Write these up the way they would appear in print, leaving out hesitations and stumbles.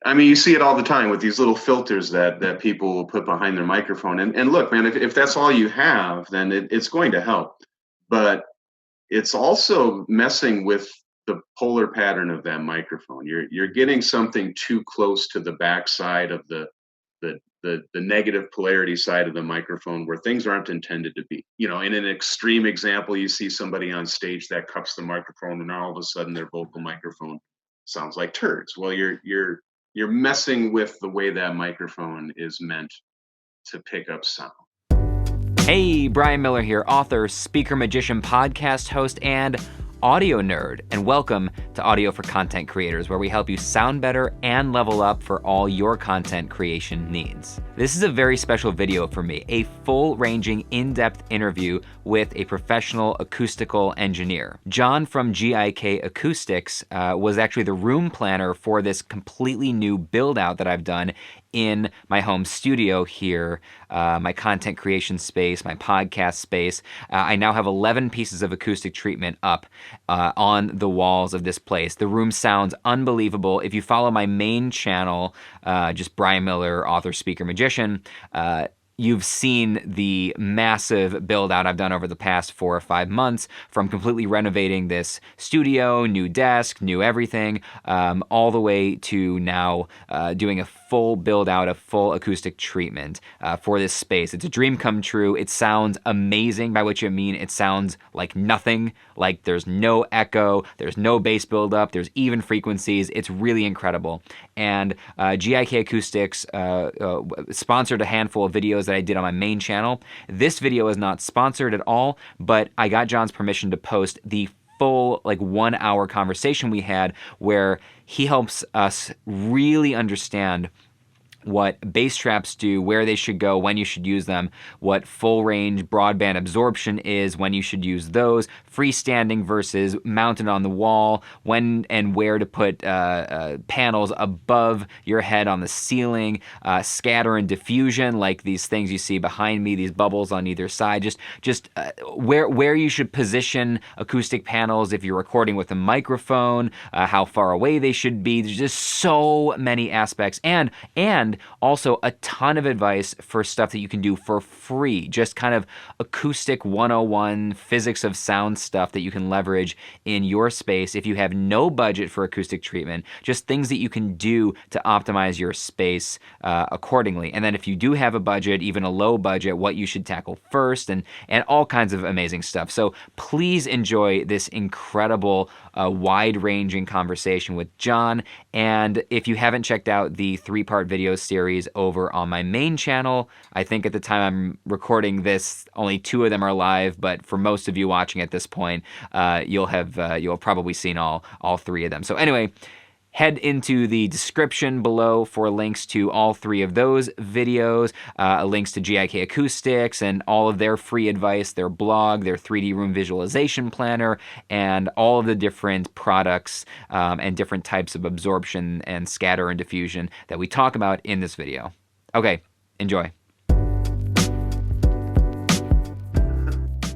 I mean, you see it all the time with these little filters that people will put behind their microphone. And look, man, if that's all you have, then it's going to help. But it's also messing with the polar pattern of that microphone. You're getting something too close to the backside of the negative polarity side of the microphone where things aren't intended to be. In an extreme example, you see somebody on stage that cups the microphone, and all of a sudden their vocal microphone sounds like turds. Well, you're messing with the way that microphone is meant to pick up sound. Hey, Brian Miller here, author, speaker, magician, podcast host, and audio nerd. And welcome to Audio for Content Creators, where we help you sound better and level up for all your content creation needs. This is a very special video for me, a full-ranging, in-depth interview with a professional acoustical engineer. John from GIK Acoustics was actually the room planner for this completely new build-out that I've done in my home studio here, my content creation space, my podcast space. I now have 11 pieces of acoustic treatment up on the walls of this place. The room sounds unbelievable. If you follow my main channel, just Brian Miller, author, speaker, magician, you've seen the massive build out I've done over the past 4 or 5 months, from completely renovating this studio, new desk, new everything, all the way to now doing a full build out of full acoustic treatment for this space. It's a dream come true. It sounds amazing, by which I mean it sounds like nothing, like there's no echo, there's no bass buildup, there's even frequencies. It's really incredible. And GIK Acoustics sponsored a handful of videos that I did on my main channel. This video is not sponsored at all, but I got John's permission to post the full 1 hour conversation we had, where he helps us really understand what bass traps do, where they should go, when you should use them, what full range broadband absorption is, when you should use those, freestanding versus mounted on the wall, when and where to put panels above your head on the ceiling, scatter and diffusion, like these things you see behind me, these bubbles on either side, just where you should position acoustic panels if you're recording with a microphone, how far away they should be. There's just so many aspects, and also a ton of advice for stuff that you can do for free, just kind of acoustic 101 physics of sound stuff that you can leverage in your space if you have no budget for acoustic treatment, just things that you can do to optimize your space accordingly. And then if you do have a budget, even a low budget, what you should tackle first, and all kinds of amazing stuff. So please enjoy this incredible wide-ranging conversation with John. And if you haven't checked out the 3-part video series over on my main channel, I think at the time I'm recording this, only 2 of them are live, but for most of you watching at this point, you'll have probably seen all 3 of them. So anyway, head into the description below for links to all 3 of those videos, links to GIK Acoustics and all of their free advice, their blog, their 3D room visualization planner, and all of the different products and different types of absorption and scatter and diffusion that we talk about in this video. Okay, enjoy.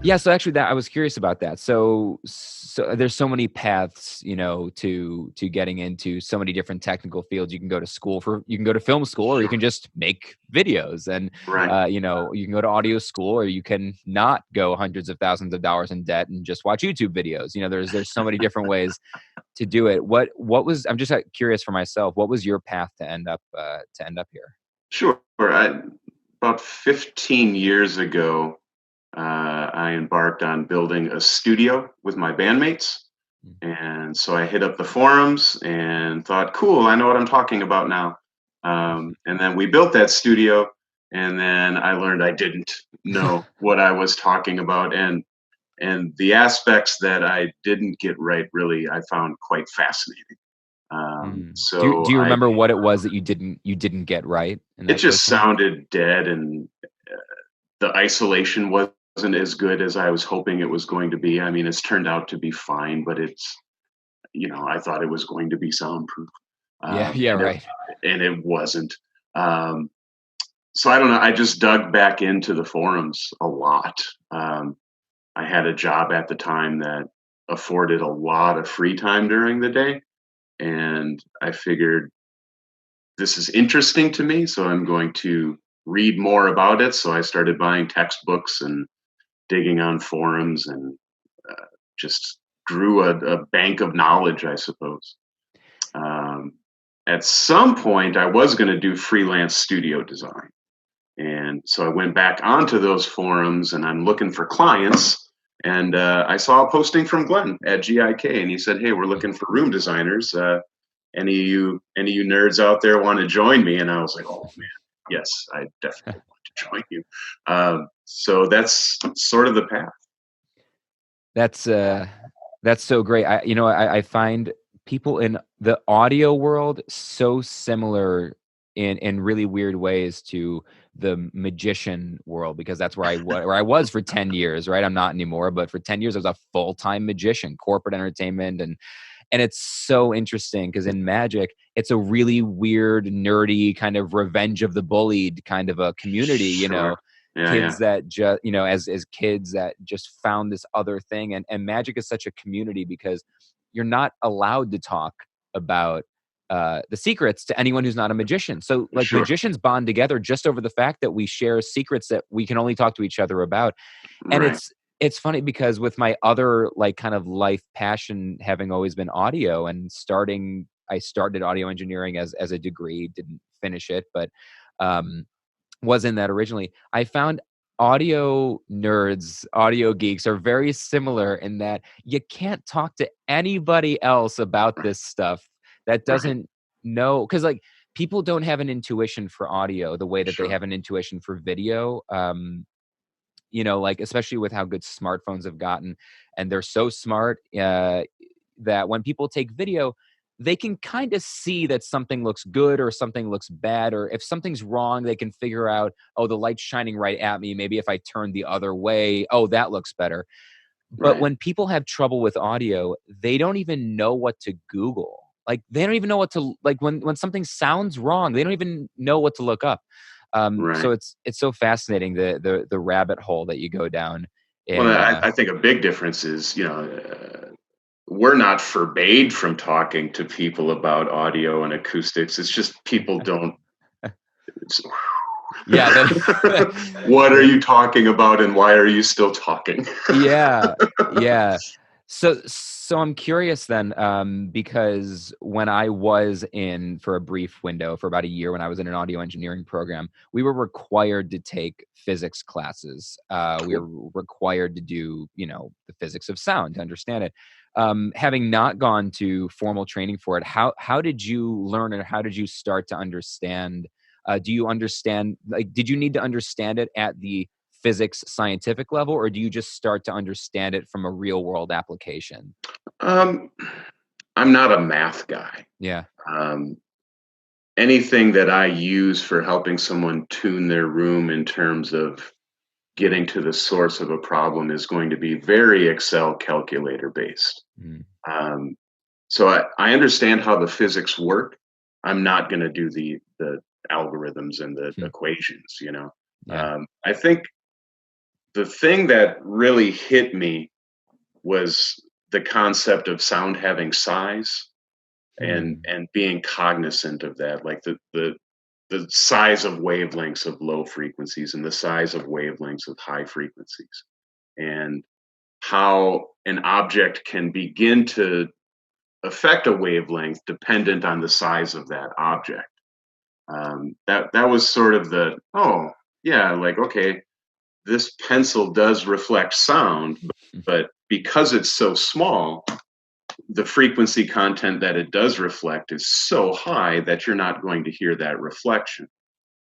Yeah, so actually, that I was curious about that. So there's so many paths, to getting into so many different technical fields. You can go to film school, or you can just make videos, and Right. you can go to audio school, or you can not go hundreds of thousands of dollars in debt and just watch YouTube videos. There's so many different ways to do it. What was, I'm just curious for myself, what was your path to end up here? Sure. About 15 years ago, I embarked on building a studio with my bandmates. And so I hit up the forums and thought, cool, I know what I'm talking about now. And then we built that studio, and then I learned I didn't know what I was talking about. And the aspects that I didn't get right, really, I found quite fascinating. So Do you remember what it was that you didn't get right in it that just first one? sounded dead, and the isolation wasn't as good as I was hoping it was going to be. I mean, it's turned out to be fine, but I thought it was going to be soundproof. Yeah, right. And it wasn't. So I don't know. I just dug back into the forums a lot. I had a job at the time that afforded a lot of free time during the day. And I figured this is interesting to me, so I'm going to read more about it. So I started buying textbooks and digging on forums, and just grew a bank of knowledge, I suppose. Um, at some point, I was going to do freelance studio design. And so I went back onto those forums, and I'm looking for clients. And I saw a posting from Glenn at GIK, and he said, "Hey, we're looking for room designers. Any of you nerds out there want to join me?" And I was like, "Oh man, yes, I definitely want to join you." So that's sort of the path. That's so great. I find people in the audio world so similar in really weird ways to the magician world, because that's where I was for 10 years, right? I'm not anymore, but for 10 years I was a full-time magician, corporate entertainment, and it's so interesting because in magic, it's a really weird, nerdy kind of revenge of the bullied kind of a community, Sure. Yeah, kids yeah. that just, as kids that just found this other thing. And magic is such a community because you're not allowed to talk about the secrets to anyone who's not a magician. So like Sure. magicians bond together just over the fact that we share secrets that we can only talk to each other about. And Right. it's funny because with my other like kind of life passion having always been audio, and I started audio engineering as a degree, didn't finish it, but um was in that originally. I found audio nerds, audio geeks are very similar in that you can't talk to anybody else about this stuff that Right. doesn't know, because like people don't have an intuition for audio the way that they Sure. have an intuition for video. Like especially with how good smartphones have gotten, and they're so smart that when people take video, they can kind of see that something looks good or something looks bad, or if something's wrong, they can figure out, oh, the light's shining right at me. Maybe if I turn the other way, oh, that looks better. But Right. when people have trouble with audio, they don't even know what to Google. Like they don't even know what to like when something sounds wrong, they don't even know what to look up. So Right. it's so fascinating the rabbit hole that you go down. Well, And I think a big difference is, we're not forbade from talking to people about audio and acoustics. It's just people don't. It's, yeah, what are the, you talking about, and why are you still talking? yeah, yeah. So I'm curious then, because when I was in for a brief window for about a year, when I was in an audio engineering program, we were required to take physics classes. We were required to do, the physics of sound to understand it. Having not gone to formal training for it, how did you learn, or how did you start to understand? Do you understand? Like, did you need to understand it at the physics scientific level, or do you just start to understand it from a real world application? um, I'm not a math guy. Yeah. Um, Anything that I use for helping someone tune their room in terms of getting to the source of a problem is going to be very Excel calculator based. Mm. Um, so I understand how the physics work. I'm not going to do the algorithms and the Hmm. equations. Yeah. I think the thing that really hit me was the concept of sound having size, and Hmm. being cognizant of that, like the size of wavelengths of low frequencies and the size of wavelengths of high frequencies, and how an object can begin to affect a wavelength dependent on the size of that object. That was sort of the, oh yeah, like, okay, this pencil does reflect sound, but because it's so small, the frequency content that it does reflect is so high that you're not going to hear that reflection.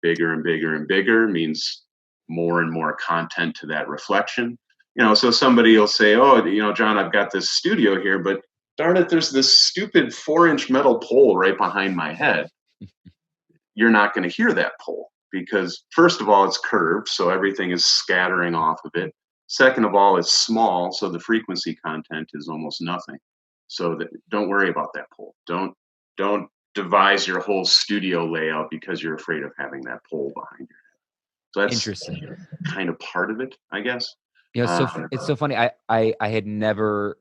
Bigger and bigger and bigger means more and more content to that reflection. So somebody will say, "Oh, John, I've got this studio here, but darn it, there's this stupid 4-inch metal pole right behind my head." You're not going to hear that pole because, first of all, it's curved, so everything is scattering off of it. Second of all, it's small, so the frequency content is almost nothing. So don't worry about that pole. Don't devise your whole studio layout because you're afraid of having that pole behind you. So that's Interesting. kind of part of it, I guess. It's so funny. I had never,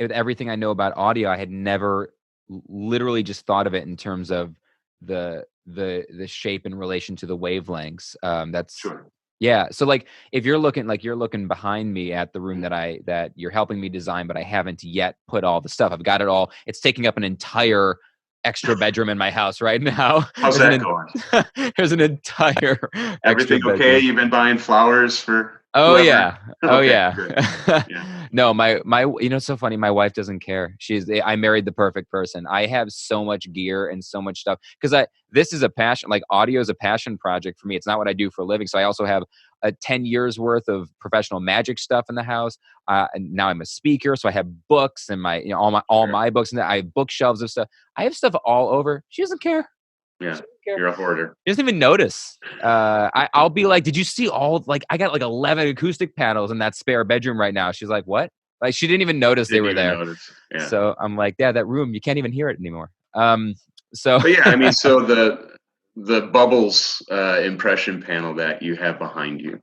with everything I know about audio, I had never literally just thought of it in terms of the shape in relation to the wavelengths. That's Sure. yeah. So like if you're looking behind me at the room that you're helping me design, but I haven't yet put all the stuff. I've got it all. It's taking up an entire extra bedroom in my house right now. How's that going? There's an entire extra Everything okay? bedroom. You've been buying flowers for Oh whoever? yeah. Oh Okay, yeah. good. Yeah. No, my it's so funny. My wife doesn't care. I married the perfect person. I have so much gear and so much stuff because this is a passion. Like audio is a passion project for me. It's not what I do for a living. So I also have 10 years worth of professional magic stuff in the house. And now I'm a speaker, so I have books and all my books, and I have bookshelves of stuff. I have stuff all over. She doesn't care. Yeah. You're a hoarder. She doesn't even notice. I'll be like, did you see I got like 11 acoustic panels in that spare bedroom right now. She's like, what? Like she didn't even notice they were there. Yeah. So I'm like, yeah, that room, you can't even hear it anymore. But yeah, I mean, so the bubbles impression panel that you have behind you,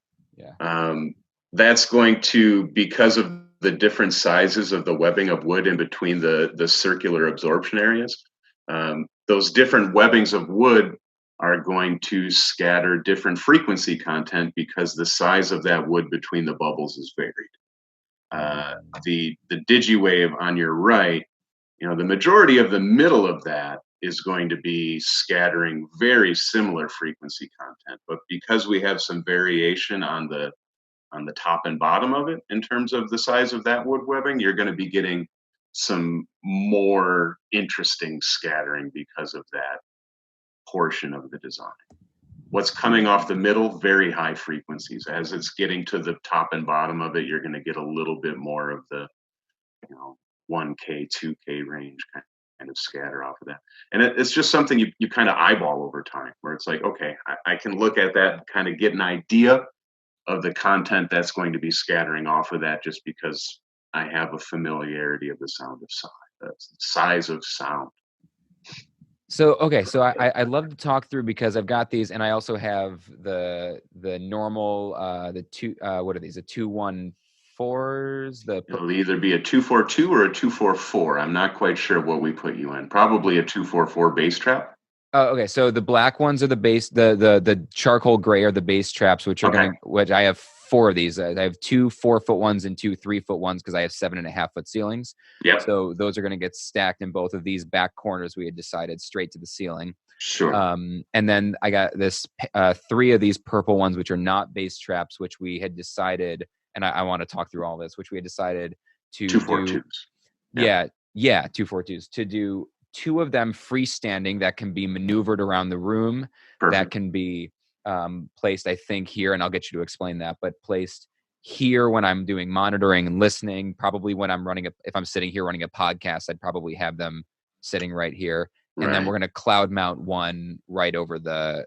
that's going to, because of the different sizes of the webbing of wood in between the circular absorption areas, those different webbings of wood are going to scatter different frequency content because the size of that wood between the bubbles is varied. The digiwave on your right, the majority of the middle of that is going to be scattering very similar frequency content, but because we have some variation on the top and bottom of it in terms of the size of that wood webbing, you're going to be getting some more interesting scattering because of that portion of the design. What's coming off the middle, very high frequencies. As it's getting to the top and bottom of it, you're going to get a little bit more of the 1K, 2K range kind of scatter off of that. And it's just something you kind of eyeball over time, where it's like, okay, I can look at that and kind of get an idea of the content that's going to be scattering off of that, just because I have a familiarity of the size of sound. So okay, so I'd love to talk through, because I've got these, and I also have the normal the two what are these, the 214s? It'll either be a 242 or a 244. I'm not quite sure what we put you in. Probably a 244 bass trap. Oh, okay. So the black ones are the bass. The charcoal gray are the bass traps, which are which I have 4 of these. I have 2 4-foot ones and 2 3-foot ones because I have 7.5-foot ceilings. Yeah. So those are going to get stacked in both of these back corners. We had decided straight to the ceiling. Sure. And then I got this 3 of these purple ones, which are not bass traps, which we had decided, and I want to talk through all this, which we had decided to 242s. Yeah, 242s, to do 2 of them freestanding that can be maneuvered around the room. Perfect. That can be placed, I think, here, and I'll get you to explain that, but placed here when I'm doing monitoring and listening. Probably when I'm if I'm sitting here running a podcast, I'd probably have them sitting right here. And then we're going to cloud mount one right over the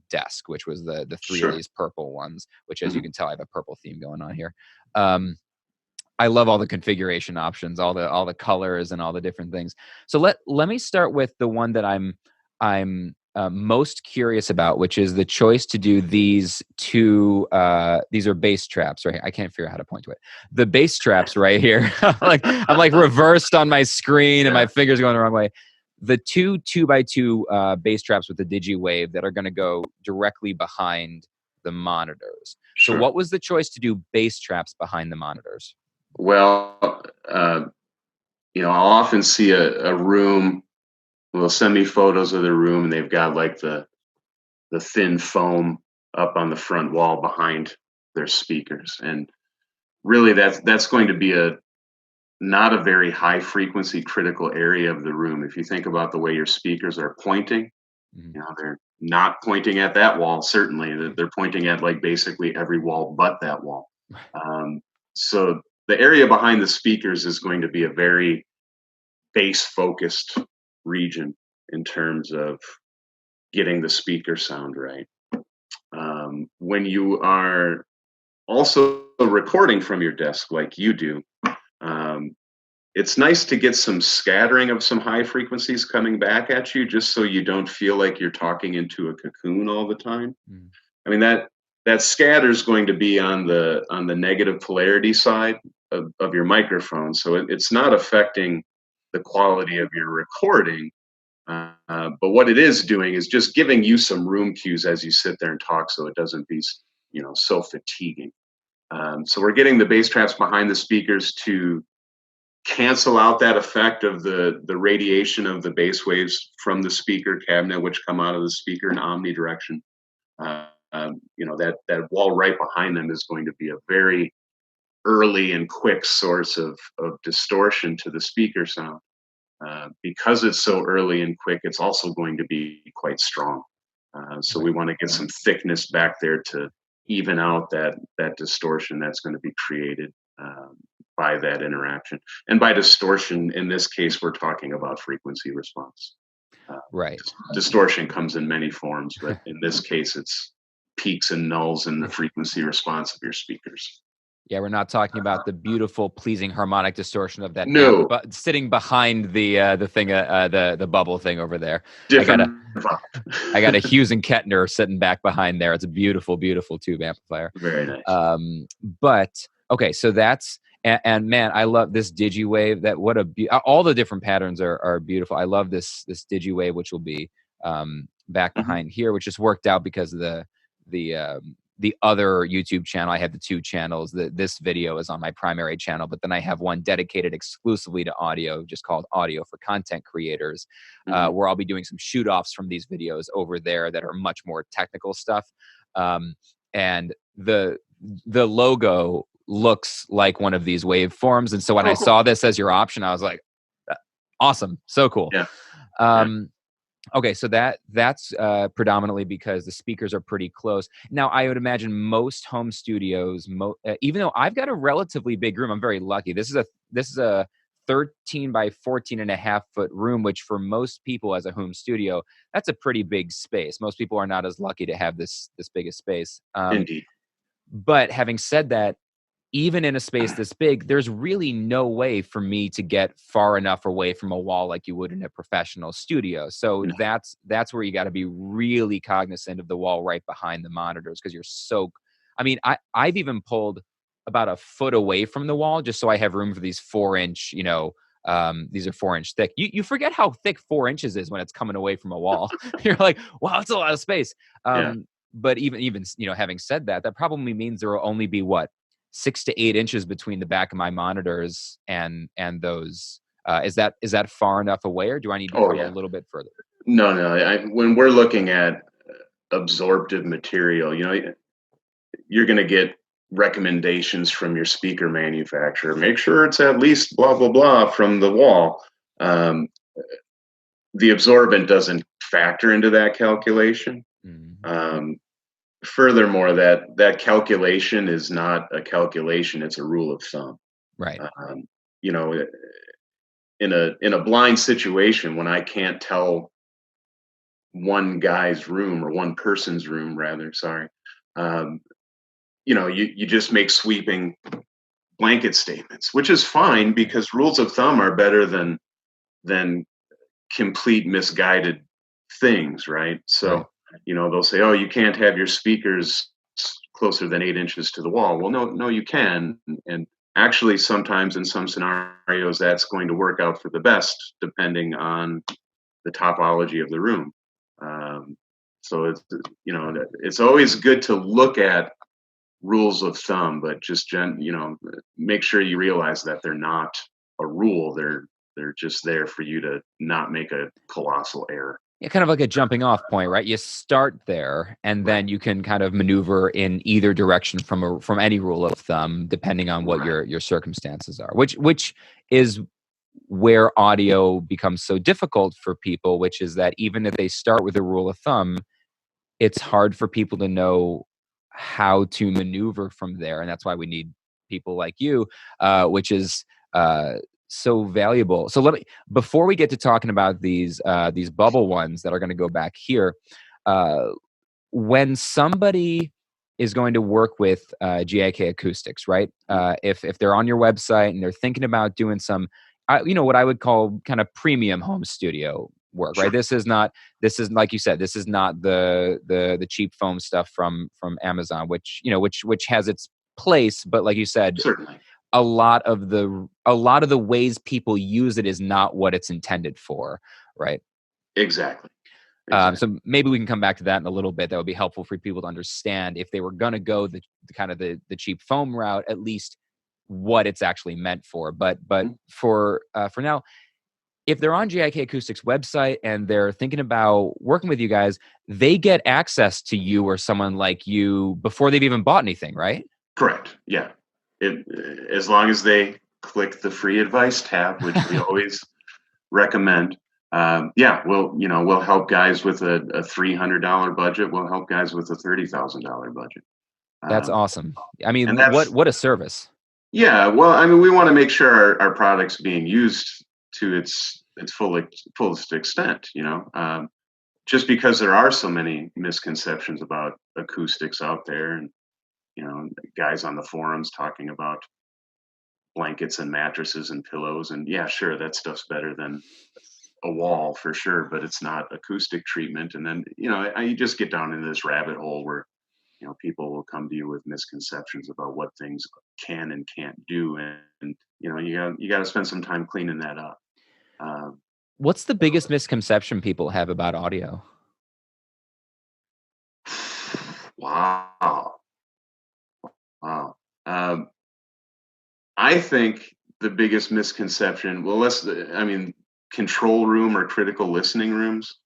desk, which was the 3 of these purple ones, which, as you can tell, I have a purple theme going on here. I love all the configuration options, all the colors and all the different things. So let me start with the one that I'm most curious about, which is the choice to do these 2. These are bass traps, right? I can't figure out how to point to it. The bass traps right here. I'm like reversed on my screen, and my fingers going the wrong way. The 2 2x2 bass traps with the DigiWave that are going to go directly behind the monitors. So what was the choice to do bass traps behind the monitors? Well, I'll often see a room. They'll send me photos of the room, and they've got like the thin foam up on the front wall behind their speakers, and really that's going to be not a very high frequency critical area of the room. If you think about the way your speakers are pointing, they're not pointing at that wall. Certainly, they're pointing at like basically every wall but that wall. So the area behind the speakers is going to be a very bass focused region in terms of getting the speaker sound right. When you are also recording from your desk like you do, it's nice to get some scattering of some high frequencies coming back at you, just so you don't feel like you're talking into a cocoon all the time. I mean, that scatter is going to be on the negative polarity side of your microphone, so it's not affecting the quality of your recording, But what it is doing is just giving you some room cues as you sit there and talk, so it doesn't be, so fatiguing. So we're getting the bass traps behind the speakers to cancel out that effect of the radiation of the bass waves from the speaker cabinet, which come out of the speaker in omnidirection. That wall right behind them is going to be a very early and quick source of distortion to the speaker sound. Because it's so early and quick, it's also going to be quite strong. So we want to get some thickness back there to even out that distortion that's going to be created by that interaction. And by distortion, in this case, we're talking about frequency response. Right. Distortion comes in many forms, but in this case, it's peaks and nulls in the frequency response of your speakers. Yeah, we're not talking about the beautiful, pleasing harmonic distortion of that No. amp, but sitting behind the thing, the bubble thing over there. Different. I got a Hughes and Kettner sitting back behind there. It's a beautiful, beautiful tube amplifier. Very nice. But okay, so that's and man, I love this DigiWave. That what all the different patterns are beautiful. I love this DigiWave, which will be back behind here, which just worked out because of the other YouTube channel. I have the two channels. This video is on my primary channel, but then I have one dedicated exclusively to audio, just called Audio for Content Creators, where I'll be doing some shoot-offs from these videos over there that are much more technical stuff. And the logo looks like one of these waveforms. And so when I saw this as your option, I was like, awesome. So cool. Yeah. Okay, so that's predominantly because the speakers are pretty close. Now, I would imagine most home studios, even though I've got a relatively big room, I'm very lucky. This is a 13 by 14 and a half foot room, which for most people as a home studio, that's a pretty big space. Most people are not as lucky to have this big a space. Indeed. But having said that, even in a space this big, there's really no way for me to get far enough away from a wall like you would in a professional studio. So that's where you got to be really cognizant of the wall right behind the monitors, because you're so. I mean, I've even pulled about a foot away from the wall just so I have room for these 4-inch. these are 4-inch thick. You forget how thick 4 inches is when it's coming away from a wall. You're like, wow, that's a lot of space. But even having said that, that probably means there will only be 6 to 8 inches between the back of my monitors and those. Is that far enough away, or do I need to go a little bit further? No. When we're looking at absorptive material, you're going to get recommendations from your speaker manufacturer. Make sure it's at least blah blah blah from the wall. The absorbent doesn't factor into that calculation. Furthermore, that calculation is not a calculation; it's a rule of thumb. Right. In a blind situation, when I can't tell one guy's room, or one person's room, rather, sorry, you just make sweeping blanket statements, which is fine, because rules of thumb are better than complete misguided things, right? So. Right. They'll say, oh, you can't have your speakers closer than 8 inches to the wall. Well, no, you can. And actually, sometimes in some scenarios, that's going to work out for the best, depending on the topology of the room. So it's always good to look at rules of thumb, but just make sure you realize that they're not a rule. They're just there for you to not make a colossal error. Yeah, kind of like a jumping off point, right? You start there, and then you can kind of maneuver in either direction from any rule of thumb, depending on what your circumstances are. Which is where audio becomes so difficult for people, which is that even if they start with a rule of thumb, it's hard for people to know how to maneuver from there, and that's why we need people like you, which is so valuable. So before we get to talking about these bubble ones that are going to go back here, when somebody is going to work with GIK Acoustics, right? If they're on your website and they're thinking about doing some, what I would call kind of premium home studio work, right? This is like you said, this is not the cheap foam stuff from Amazon, which has its place, but like you said, certainly. A lot of the ways people use it is not what it's intended for, right? Exactly. So maybe we can come back to that in a little bit. That would be helpful for people to understand if they were going to go the kind of the cheap foam route, at least what it's actually meant for. But for now, if they're on GIK Acoustics website and they're thinking about working with you guys, they get access to you or someone like you before they've even bought anything, right? Correct. Yeah. As long as they click the free advice tab, which we always recommend. We'll help guys with a $300 budget. We'll help guys with a $30,000 budget. That's awesome. I mean, and what a service. Yeah. Well, I mean, we want to make sure our product's being used to its fullest extent, just because there are so many misconceptions about acoustics out there, and, guys on the forums talking about blankets and mattresses and pillows, and yeah, sure, that stuff's better than a wall for sure, but it's not acoustic treatment. And then, you just get down into this rabbit hole where, people will come to you with misconceptions about what things can and can't do. And you got to spend some time cleaning that up. What's the biggest misconception people have about audio? Wow. I think the biggest misconception, control room or critical listening rooms.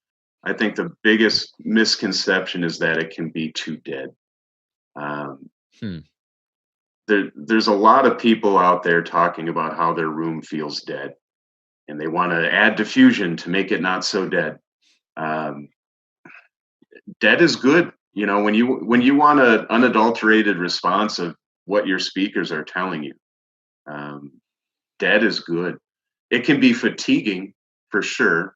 I think the biggest misconception is that it can be too dead. There's a lot of people out there talking about how their room feels dead, and they want to add diffusion to make it not so dead. Dead is good. When you want an unadulterated response of what your speakers are telling you, dead is good. It can be fatiguing for sure.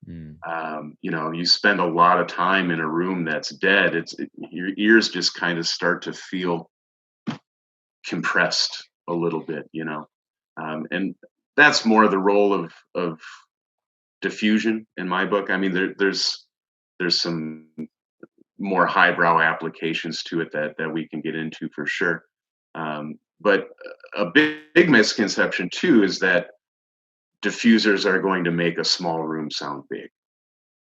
You spend a lot of time in a room that's dead. Your ears just kind of start to feel compressed a little bit, and that's more the role of diffusion in my book. I mean, there's some more highbrow applications to it that we can get into for sure. But a big misconception too is that diffusers are going to make a small room sound big.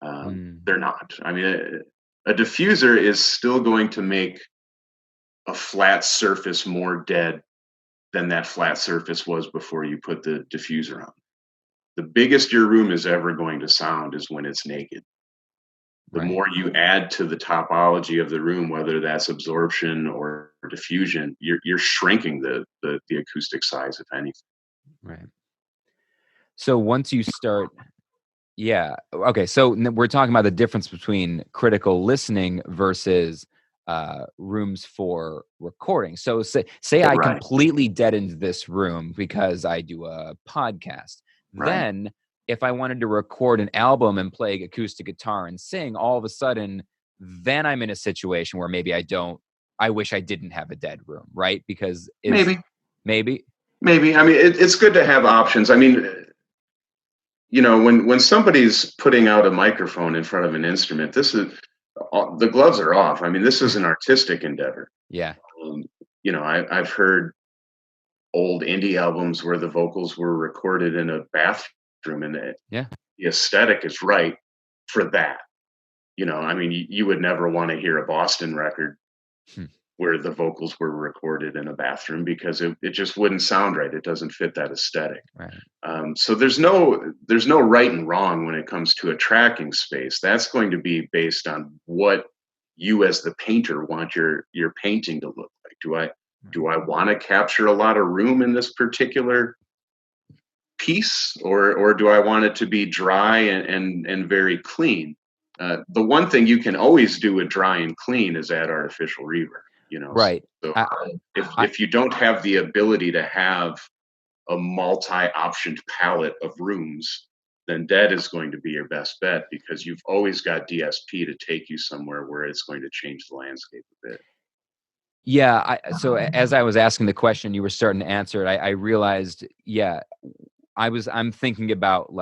They're not. I mean, a diffuser is still going to make a flat surface more dead than that flat surface was before you put the diffuser on. The biggest your room is ever going to sound is when it's naked. The more you add to the topology of the room, whether that's absorption or diffusion, you're shrinking the acoustic size, if anything. Right. So once you start, okay. So we're talking about the difference between critical listening versus rooms for recording. So say I completely deadened this room because I do a podcast. Right. Then if I wanted to record an album and play acoustic guitar and sing, all of a sudden, then I'm in a situation where maybe I wish I didn't have a dead room, right? Because maybe. I mean, it's good to have options. I mean, when somebody's putting out a microphone in front of an instrument, the gloves are off. I mean, this is an artistic endeavor. Yeah. I've heard old indie albums where the vocals were recorded in a bathroom, and the aesthetic is right for that. I mean, you would never want to hear a Boston record where the vocals were recorded in a bathroom because it just wouldn't sound right. It doesn't fit that aesthetic. Right. So there's no right and wrong when it comes to a tracking space. That's going to be based on what you as the painter want your painting to look like. Do I want to capture a lot of room in this particular piece, or do I want it to be dry and very clean? The one thing you can always do with dry and clean is add artificial reverb. Right. So if you don't have the ability to have a multi-optioned palette of rooms, then dead is going to be your best bet because you've always got DSP to take you somewhere where it's going to change the landscape a bit. Yeah. So as I was asking the question, you were starting to answer it. I realized, I'm thinking about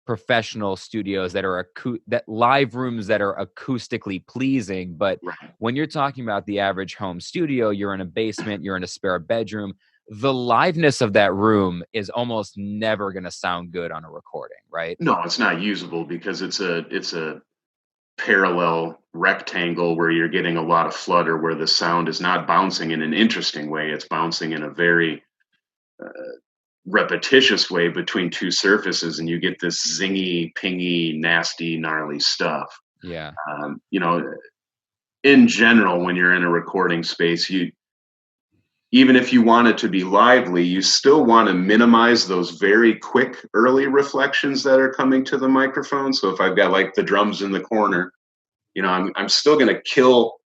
professional studios that are that live rooms that are acoustically pleasing. But when you're talking about the average home studio, you're in a basement, you're in a spare bedroom. the liveness of that room is almost never going to sound good on a recording, right? No, it's not usable because it's a parallel rectangle where you're getting a lot of flutter, where the sound is not bouncing in an interesting way. It's bouncing in a very repetitious way between two surfaces, and you get this zingy, pingy, nasty, gnarly stuff. Yeah. You know, in general, when you're in a recording space, even if you want it to be lively, you still want to minimize those very quick early reflections that are coming to the microphone. So if I've got like the drums in the corner, I'm still going to kill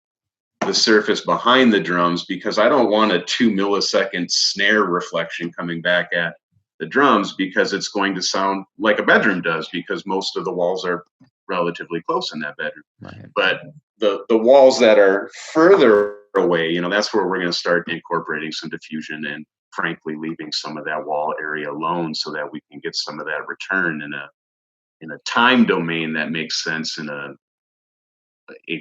the surface behind the drums because I don't want a 2 millisecond snare reflection coming back at the drums, because it's going to sound like a bedroom does, because most of the walls are relatively close in that bedroom. Right. But the walls that are further away, that's where we're going to start incorporating some diffusion and frankly leaving some of that wall area alone so that we can get some of that return in a time domain that makes sense, in a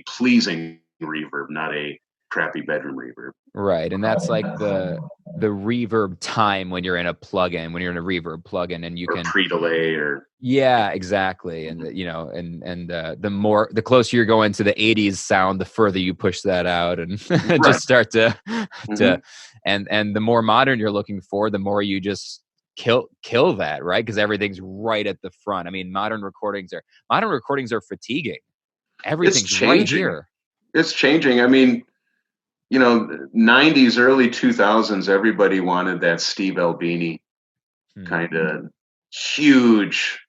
pleasing reverb, not a crappy bedroom reverb. Right. And that's like the reverb time when you're in a plugin, when you're in a reverb plugin, and you or can pre-delay or yeah, exactly. And the closer you're going to the 80s sound, the further you push that out and Right. just start to Mhm. and the more modern you're looking for, the more you just kill that, right? Because everything's right at the front. I mean, modern recordings are fatiguing. It's Everything's right changing. here. It's changing. I mean, 90s, early 2000s, everybody wanted that Steve Albini kind of huge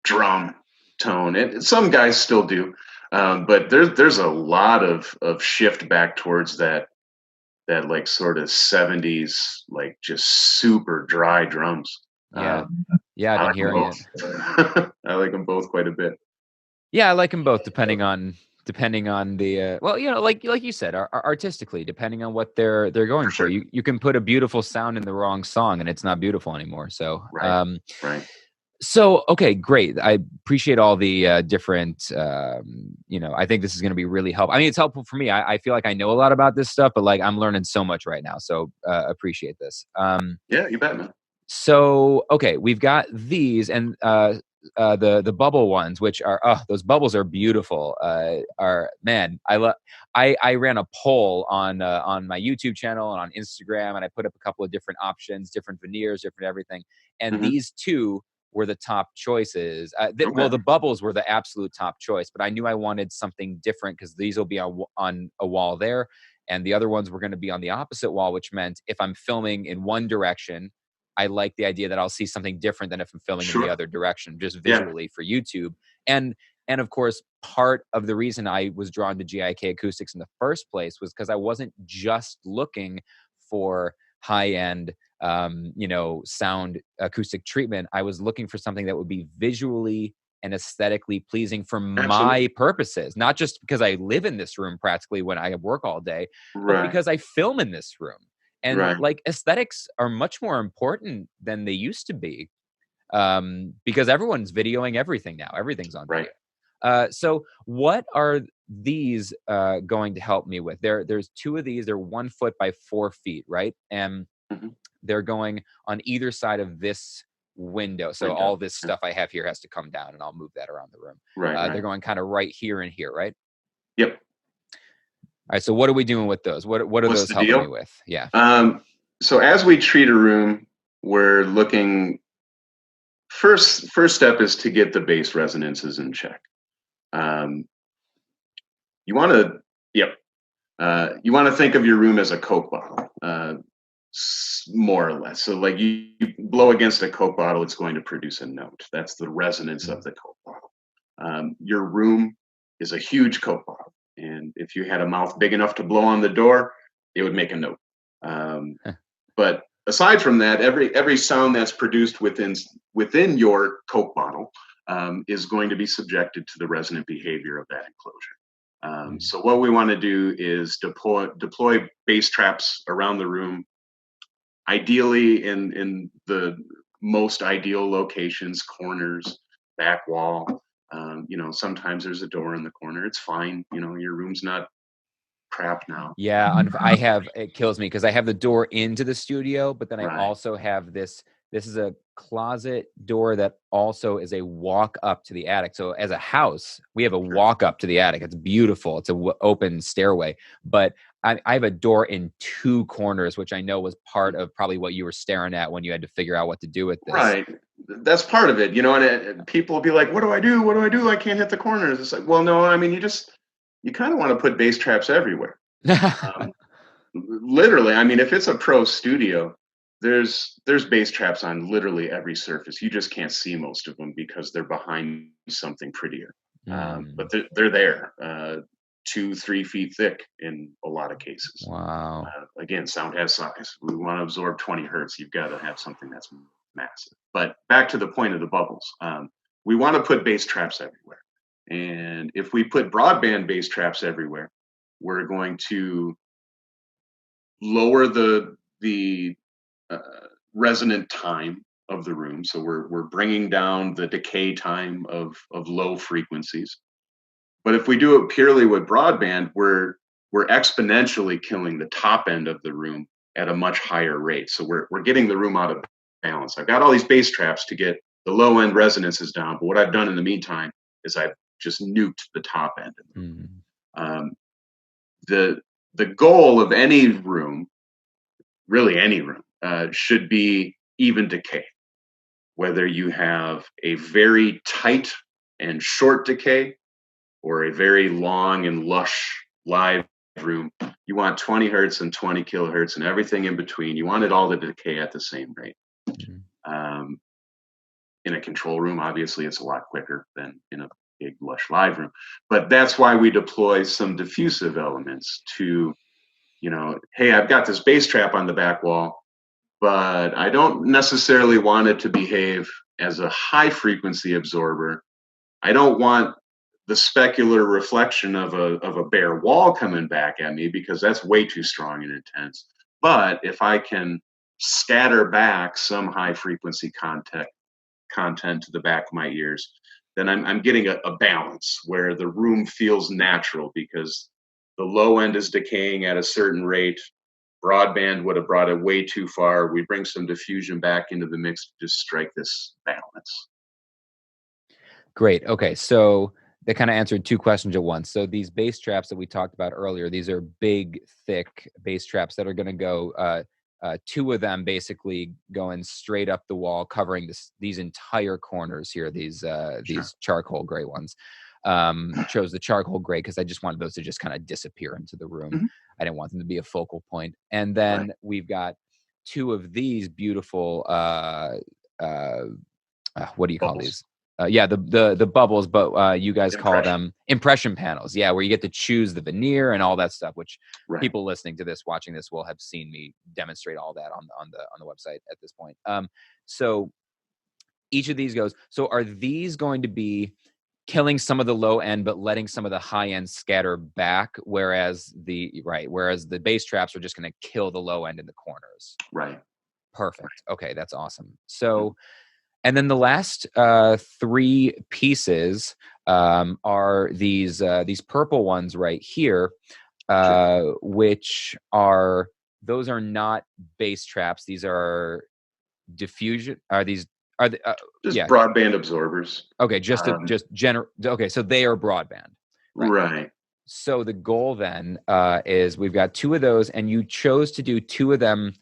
drum tone, and some guys still do, but there's a lot of shift back towards that like sort of 70s, like just super dry drums. Yeah. Um, Yeah, I've I been like them hearing it. both. I like them both quite a bit. Yeah, I like them both depending on the well, like you said, artistically, depending on what they're going for. Sure. You can put a beautiful sound in the wrong song and it's not beautiful anymore. So, Right. Right. so okay, great. I appreciate all the different I think this is going to be really helpful. I mean, it's helpful for me. I feel like I know a lot about this stuff, but like I'm learning so much right now. So, appreciate this. Yeah, you bet, man. So okay, we've got these and the bubble ones, which are those bubbles are beautiful. Are man, I ran a poll on my YouTube channel and on Instagram, and I put up a couple of different options, different veneers, different everything, and Mhm. these two were the top choices. Okay. Well, the bubbles were the absolute top choice, but I knew I wanted something different because these will be on a wall there, and the other ones were going to be on the opposite wall, which meant if I'm filming in one direction, I like the idea that I'll see something different than if I'm filming in the Sure. other direction, just Yeah. visually for YouTube. And of course, part of the reason I was drawn to GIK Acoustics in the first place was because I wasn't just looking for high-end, sound acoustic treatment. I was looking for something that would be visually and aesthetically pleasing for Absolutely. my purposes, not just because I live in this room practically when I work all day, but Right. because I film in this room. And Right. like aesthetics are much more important than they used to be, because everyone's videoing everything now. Everything's on Right. video. So what are these going to help me with? There's two of these. They're 1 foot by 4 feet, right? And Mhm. they're going on either side of this window. So Window. all this Yeah. stuff I have here has to come down, and I'll move that around the room. Right. They're Right. going kind of right here and here, right? Yep. All right. So what are we doing with those? What are What's those the helping me deal? with? Yeah. So as we treat a room, we're looking. First step is to get the bass resonances in check. You want to, yep. You want to think of your room as a Coke bottle, more or less. So, like you blow against a Coke bottle, it's going to produce a note. That's the resonance of the Coke bottle. Your room is a huge Coke bottle, and if you had a mouth big enough to blow on the door, it would make a note. But aside from that, every sound that's produced within your Coke bottle is going to be subjected to the resonant behavior of that enclosure. So what we want to do is deploy bass traps around the room, ideally in the most ideal locations, corners, back wall. Sometimes there's a door in the corner. It's fine. Your room's not crap now. Yeah, I have, it kills me because I have the door into the studio, but then I Right. also have this is a closet door that also is a walk up to the attic. So as a house, we have a walk up to the attic. It's beautiful. It's a open stairway, but I have a door in two corners, which I know was part of probably what you were staring at when you had to figure out what to do with this. Right. That's part of it, and people will be like, what do I do? What do I do? I can't hit the corners. It's like, well, no, I mean, you kind of want to put bass traps everywhere. Literally, I mean, if it's a pro studio, there's bass traps on literally every surface. You just can't see most of them because they're behind something prettier. But they're there, 2-3 feet thick in a lot of cases. Wow. Again, sound has size. We want to absorb 20 hertz. You've got to have something that's massive. But back to the point of the bubbles, we want to put bass traps everywhere. And if we put broadband bass traps everywhere, we're going to lower the resonant time of the room. So we're bringing down the decay time of low frequencies. But if we do it purely with broadband, we're exponentially killing the top end of the room at a much higher rate. So we're getting the room out of balance. I've got all these bass traps to get the low end resonances down, but what I've done in the meantime is I've just nuked the top end. The goal of any room, really any room, should be even decay. Whether you have a very tight and short decay or a very long and lush live room, you want 20 hertz and 20 kilohertz and everything in between. You want it all to decay at the same rate. In a control room, obviously, it's a lot quicker than in a big lush live room. But that's why we deploy some diffusive elements to, hey, I've got this bass trap on the back wall, but I don't necessarily want it to behave as a high frequency absorber. I don't want the specular reflection of a bare wall coming back at me because that's way too strong and intense. But if I can scatter back some high frequency content to the back of my ears, then I'm getting a balance where the room feels natural because the low end is decaying at a certain rate. Broadband would have brought it way too far. We bring some diffusion back into the mix to just strike this balance. Great. Okay. So that kind of answered two questions at once. So these bass traps that we talked about earlier, these are big, thick bass traps that are going to go, two of them basically going straight up the wall, covering these entire corners here, these charcoal gray ones. Chose the charcoal gray because I just wanted those to just kind of disappear into the room. I didn't want them to be a focal point. And then we've got two of these beautiful, what do you call these? The bubbles, but you guys call them impression panels. Yeah, where you get to choose the veneer and all that stuff, which people listening to this, watching this, will have seen me demonstrate all that on the website at this point. So each of these goes. So are these going to be killing some of the low end, but letting some of the high end scatter back? Whereas the bass traps are just going to kill the low end in the corners. Right. Perfect. Okay, that's awesome. So. And then the last three pieces are these purple ones right here, which those are not bass traps. These are diffusion. Just broadband absorbers. Okay, Okay, so they are broadband. Right. So the goal then is we've got two of those, and you chose to do two of them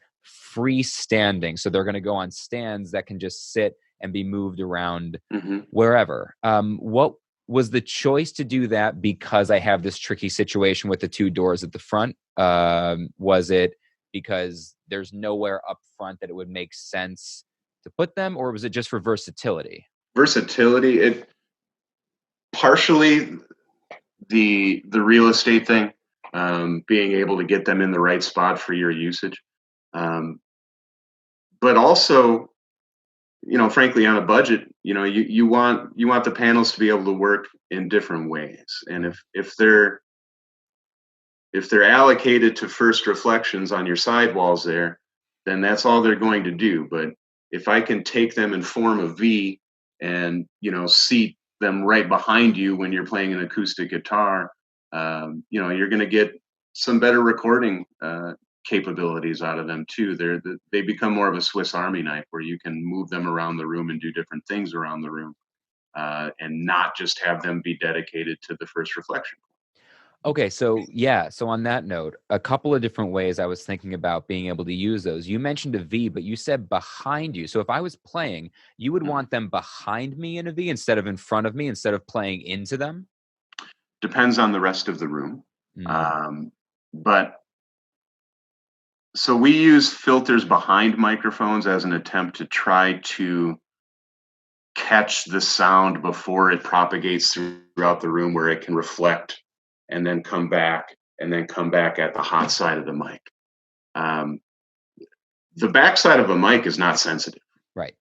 freestanding. So they're going to go on stands that can just sit and be moved around wherever. What was the choice to do that? Because I have this tricky situation with the two doors at the front. Was it because there's nowhere up front that it would make sense to put them, or was it just for versatility? Versatility. It partially the real estate thing, being able to get them in the right spot for your usage, but also, frankly, on a budget, you want the panels to be able to work in different ways. And if they're allocated to first reflections on your sidewalls there, then that's all they're going to do. But if I can take them and form a V and, seat them right behind you when you're playing an acoustic guitar, you're going to get some better recording capabilities out of them too. They become more of a Swiss Army knife where you can move them around the room and do different things around the room, and not just have them be dedicated to the first reflection. Okay, so yeah, so on that note, a couple of different ways I was thinking about being able to use those. You mentioned a V, but you said behind you. So if I was playing, you would want them behind me in a V instead of in front of me, instead of playing into them? Depends on the rest of the room. Mm. But so we use filters behind microphones as an attempt to try to catch the sound before it propagates throughout the room, where it can reflect and then come back at the hot side of the mic. The backside of a mic is not sensitive. Right.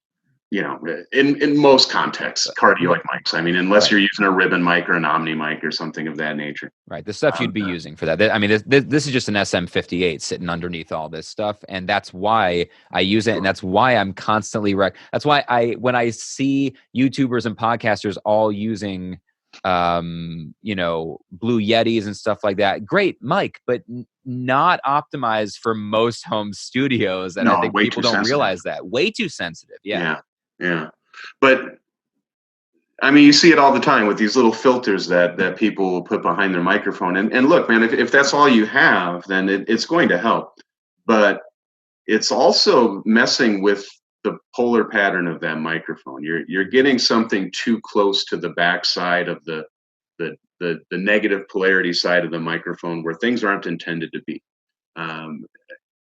You know, in most contexts, cardioid mics. I mean, unless you're using a ribbon mic or an Omni mic or something of that nature. Right. The stuff you'd be using for that. I mean, this is just an SM58 sitting underneath all this stuff. And that's why I use it. And that's why I'm constantly that's why when I see YouTubers and podcasters all using, you know, Blue Yetis and stuff like that, great mic, but not optimized for most home studios. And I think people don't realize that. Way too sensitive. Yeah. But I mean, you see it all the time with these little filters that people will put behind their microphone. And look, man, if that's all you have, then it's going to help. But it's also messing with the polar pattern of that microphone. You're getting something too close to the backside of the negative polarity side of the microphone, where things aren't intended to be.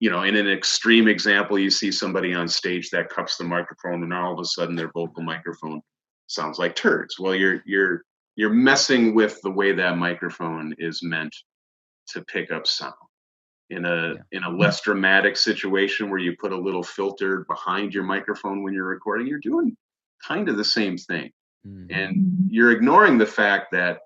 You know, in an extreme example, you see somebody on stage that cups the microphone, and all of a sudden their vocal microphone sounds like turds. Well, you're messing with the way that microphone is meant to pick up sound. In a less dramatic situation where you put a little filter behind your microphone when you're recording, you're doing kind of the same thing. Mm-hmm. And you're ignoring the fact that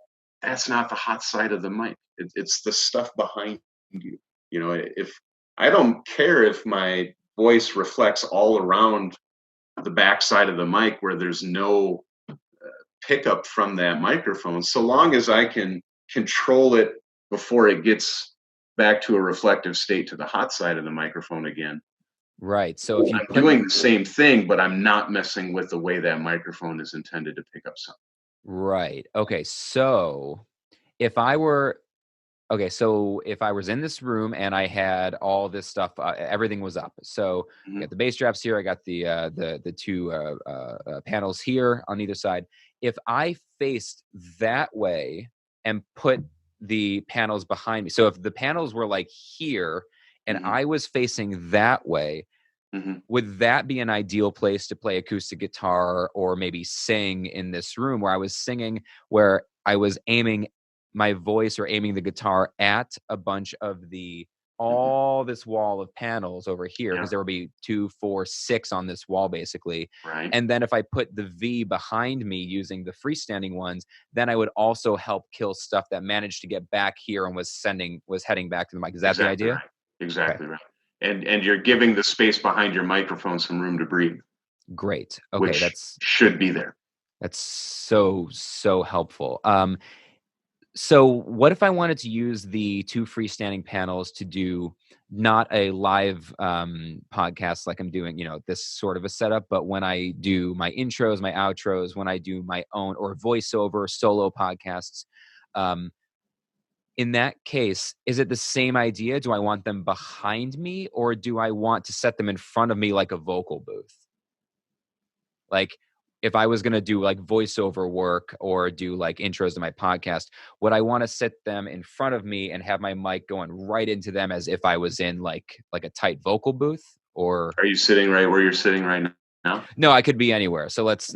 that's not the hot side of the mic. It's the stuff behind you. You know, if I don't care if my voice reflects all around the backside of the mic where there's no pickup from that microphone, so long as I can control it before it gets back to a reflective state to the hot side of the microphone again. Right. So if I'm doing the same thing, but I'm not messing with the way that microphone is intended to pick up sound. Right. Okay. So if I was in this room and I had all this stuff, everything was up. So I got the bass straps here. I got the two panels here on either side. If I faced that way and put the panels behind me, so if the panels were like here and I was facing that way, would that be an ideal place to play acoustic guitar or maybe sing in this room, where I was singing, where I was aiming my voice or aiming the guitar at a bunch of all this wall of panels over here, because there would be 2, 4, 6 on this wall basically. Right. And then if I put the V behind me using the freestanding ones, then I would also help kill stuff that managed to get back here and was heading back to the mic. Is that the idea? Right. Exactly right. And you're giving the space behind your microphone some room to breathe. Great. Okay, which should be there. That's so helpful. So what if I wanted to use the 2 freestanding panels to do not a live podcast like I'm doing, you know, this sort of a setup, but when I do my intros, my outros, when I do my own or voiceover solo podcasts, in that case, is it the same idea? Do I want them behind me, or do I want to set them in front of me like a vocal booth? Like, if I was going to do like voiceover work or do like intros to my podcast, would I want to sit them in front of me and have my mic going right into them as if I was in like a tight vocal booth? Or are you sitting right where you're sitting right now? No, I could be anywhere. So let's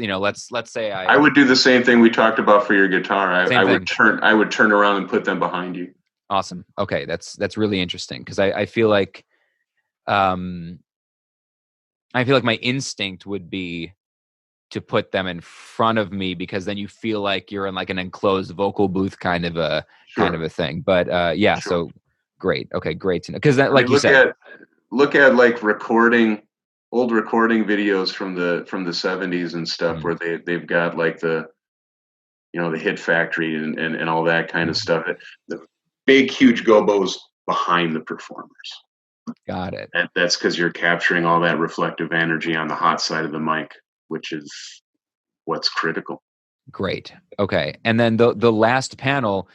say I would do the same thing we talked about for your guitar. I would turn around and put them behind you. Awesome. Okay, that's really interesting, because I feel like my instinct would be to put them in front of me, because then you feel like you're in like an enclosed vocal booth kind of a thing. But so great. Okay, great to know. Because that, like you said, look at like old recording videos from the 70s and stuff, where they've got like the Hit Factory and all that kind of stuff. The big huge gobos behind the performers. Got it. That's because you're capturing all that reflective energy on the hot side of the mic, which is what's critical. Great. Okay. And then the last panel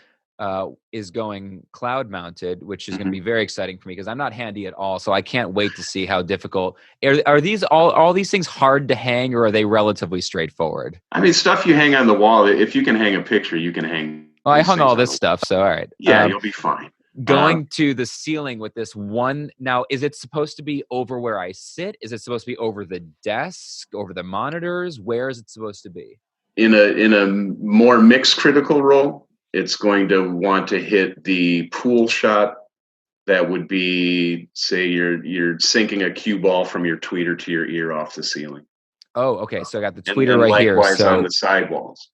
is going cloud mounted, which is going to be very exciting for me because I'm not handy at all. So I can't wait to see how difficult. Are these all these things hard to hang, or are they relatively straightforward? I mean, stuff you hang on the wall. If you can hang a picture, you can hang. Well, I hung all this stuff, so all right. Yeah, you'll be fine. Going to the ceiling with this one. Now, is it supposed to be over where I sit? Is it supposed to be over the desk, over the monitors? Where is it supposed to be? In a more mixed critical role, it's going to want to hit the pool shot. That would be, say, you're sinking a cue ball from your tweeter to your ear off the ceiling. Oh, okay. So I got the tweeter right here. Likewise on the sidewalls.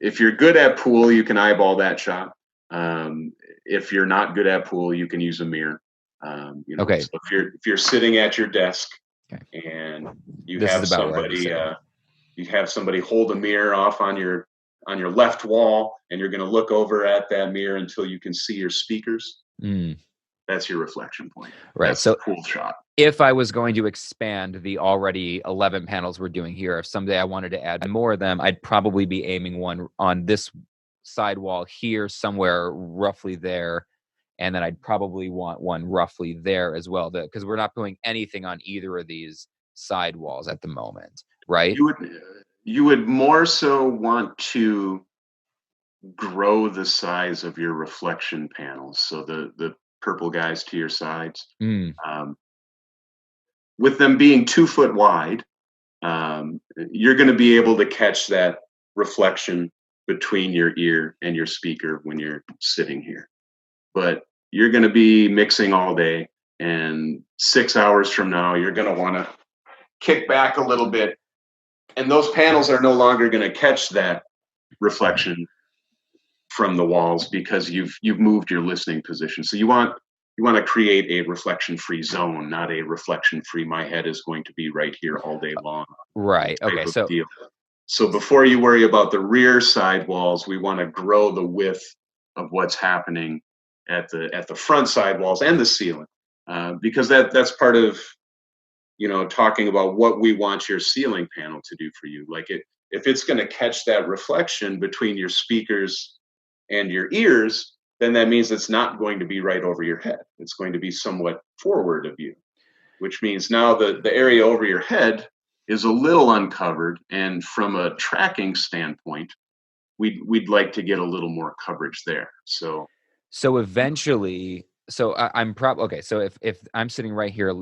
If you're good at pool, you can eyeball that shot. If you're not good at pool, you can use a mirror. Okay. So if you're sitting at your desk and you have somebody hold a mirror off on your left wall, and you're going to look over at that mirror until you can see your speakers. That's your reflection point. Right. That's so pool shot. If I was going to expand the already 11 panels we're doing here, if someday I wanted to add more of them, I'd probably be aiming one on this side wall here, somewhere roughly there. And then I'd probably want one roughly there as well, because we're not doing anything on either of these side walls at the moment, right? You would more so want to grow the size of your reflection panels. So the purple guys to your sides, with them being 2 foot wide, you're going to be able to catch that reflection between your ear and your speaker when you're sitting here. But you're going to be mixing all day, and 6 hours from now, you're going to want to kick back a little bit, and those panels are no longer going to catch that reflection from the walls because you've moved your listening position. So you want to create a reflection-free zone, not a reflection-free. My head is going to be right here all day long. Right. Okay. So before you worry about the rear side walls, we want to grow the width of what's happening at the front side walls and the ceiling, because that's part of talking about what we want your ceiling panel to do for you. Like if it's going to catch that reflection between your speakers and your ears, then that means it's not going to be right over your head. It's going to be somewhat forward of you, which means now the area over your head is a little uncovered. And from a tracking standpoint, we'd like to get a little more coverage there. So eventually, I'm probably okay. So if I'm sitting right here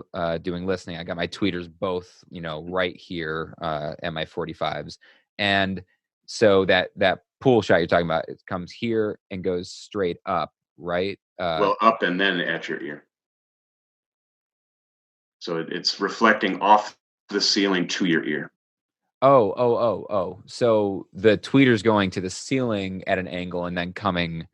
doing listening, I got my tweeters both, right here at my 45s, and so that pool shot you're talking about, it comes here and goes straight up, right? Well, up and then at your ear. So it's reflecting off the ceiling to your ear. Oh. So the tweeter's going to the ceiling at an angle and then coming.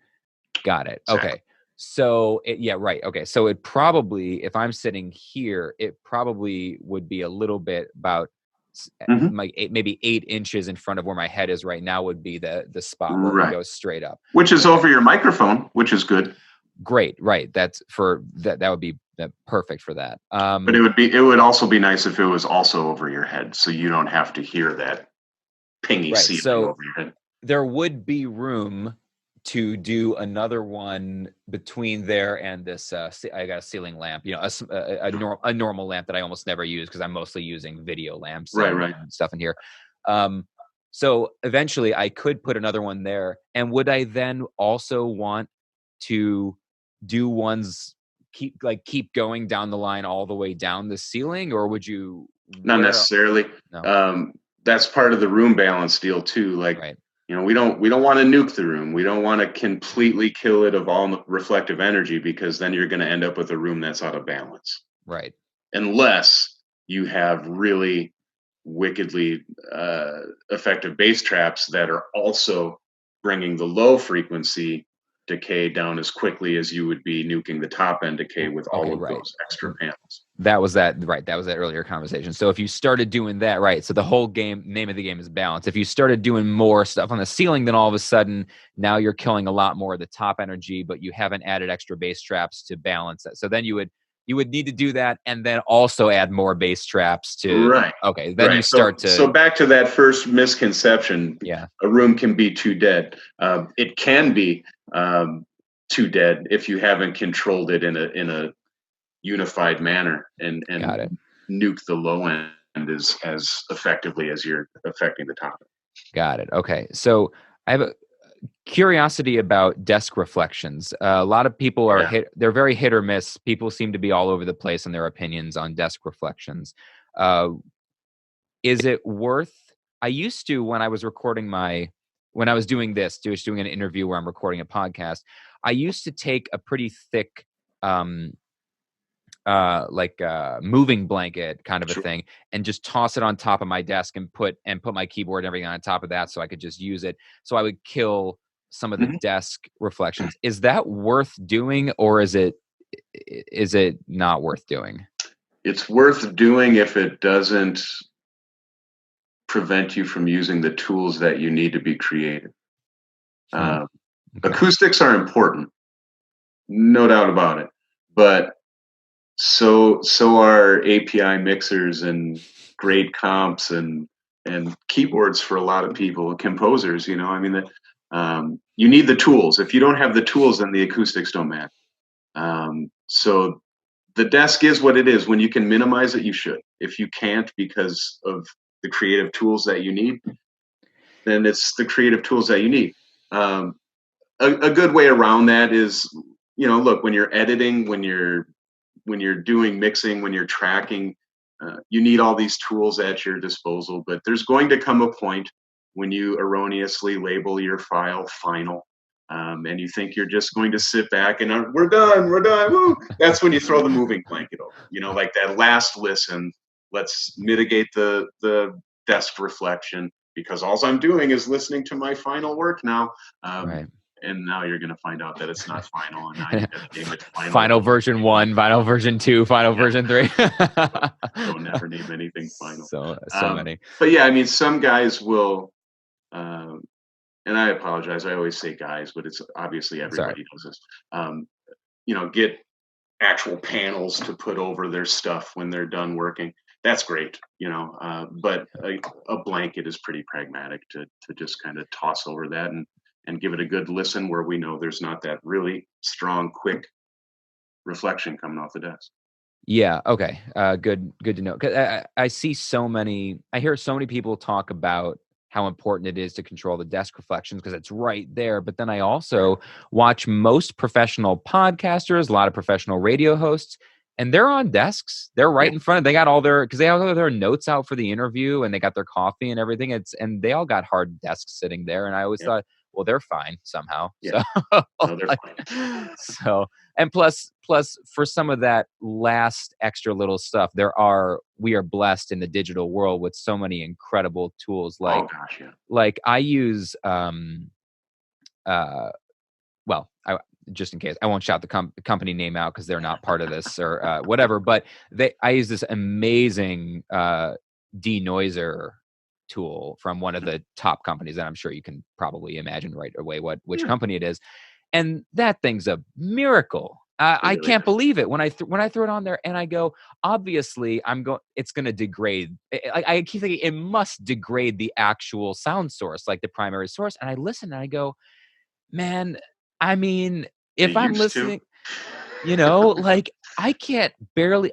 Got it. Exactly. Okay. So right. Okay. So it probably, if I'm sitting here, it probably would be a little bit about maybe 8 inches in front of where my head is right now would be the spot where it goes straight up. Which is over your microphone, which is good. Great. Right. That's that would be perfect for that. But it would also be nice if it was also over your head, so you don't have to hear that pingy ceiling over your head. There would be room to do another one between there and this. I got a ceiling lamp, a normal lamp that I almost never use because I'm mostly using video lamps, and stuff in here. So eventually, I could put another one there. And would I then also want to do ones keep going down the line all the way down the ceiling, or would you? Not necessarily. No. That's part of the room balance deal too. We don't want to nuke the room. We don't want to completely kill it of all reflective energy, because then you're going to end up with a room that's out of balance. Right. Unless you have really wickedly effective bass traps that are also bringing the low frequency decay down as quickly as you would be nuking the top end decay with all of those extra panels. That was that earlier conversation. So if you started doing that, right, so the whole name of the game is balance. If you started doing more stuff on the ceiling, then all of a sudden now you're killing a lot more of the top energy, but you haven't added extra bass traps to balance that. So then you would need to do that and then also add more bass traps to, Right. okay, then you start to. So back to that first misconception. Yeah. A room can be too dead. It can be too dead if you haven't controlled it in a unified manner and Got it. nuke the low end as effectively as you're affecting the top. Got it. Okay. So I have a curiosity about desk reflections. A lot of people are they're very hit or miss. People seem to be all over the place in their opinions on desk reflections. Is it worth, I used to, when I was recording when I was doing doing an interview where I'm recording a podcast, I used to take a pretty thick, moving blanket kind of a thing and just toss it on top of my desk and put my keyboard and everything on top of that so I could just use it. So I would kill some of the desk reflections. Is that worth doing, or is it not worth doing? It's worth doing if it doesn't prevent you from using the tools that you need to be creative. Okay. Acoustics are important, no doubt about it, but so are API mixers and great comps and keyboards for a lot of people, composers. You need the tools. If you don't have the tools, then the acoustics don't matter. So the desk is what it is. When you can minimize it, you should. If you can't because of the creative tools that you need, then it's the creative tools that you need. A good way around that is, look, when you're editing, when you're doing mixing, when you're tracking, you need all these tools at your disposal. But there's going to come a point when you erroneously label your file final, and you think you're just going to sit back and we're done, woo! That's when you throw the moving blanket over. Like that last listen, let's mitigate the desk reflection because all I'm doing is listening to my final work now. Right. And now you're going to find out that it's not final, and now you got to name it final version 1, final version 2, final version 3. Don't never name anything final. So many. But yeah, some guys will, and I apologize. I always say guys, but it's obviously everybody does this. Get actual panels to put over their stuff when they're done working. That's great, but a blanket is pretty pragmatic to just kind of toss over that and give it a good listen where we know there's not that really strong, quick reflection coming off the desk. Yeah. Okay. Good to know. 'Cause I hear so many people talk about how important it is to control the desk reflections because it's right there. But then I also watch most professional podcasters, a lot of professional radio hosts, and they're on desks. They're right in front of, they got because they all have their notes out for the interview and they got their coffee and everything. and they all got hard desks sitting there. And I always thought, well, they're fine somehow. Yeah. So, no, they're fine. So, and plus for some of that last extra little stuff, we are blessed in the digital world with so many incredible tools. Like I use, just in case, I won't shout the company name out because they're not part of this or whatever, but I use this amazing denoiser tool from one of the top companies that I'm sure you can probably imagine right away which company it is. And that thing's a miracle. I can't believe it when I throw it on there and I go, obviously it's going to degrade. I keep thinking it must degrade the actual sound source, like the primary source. And I listen and I go, man, if I'm listening, like I can't barely,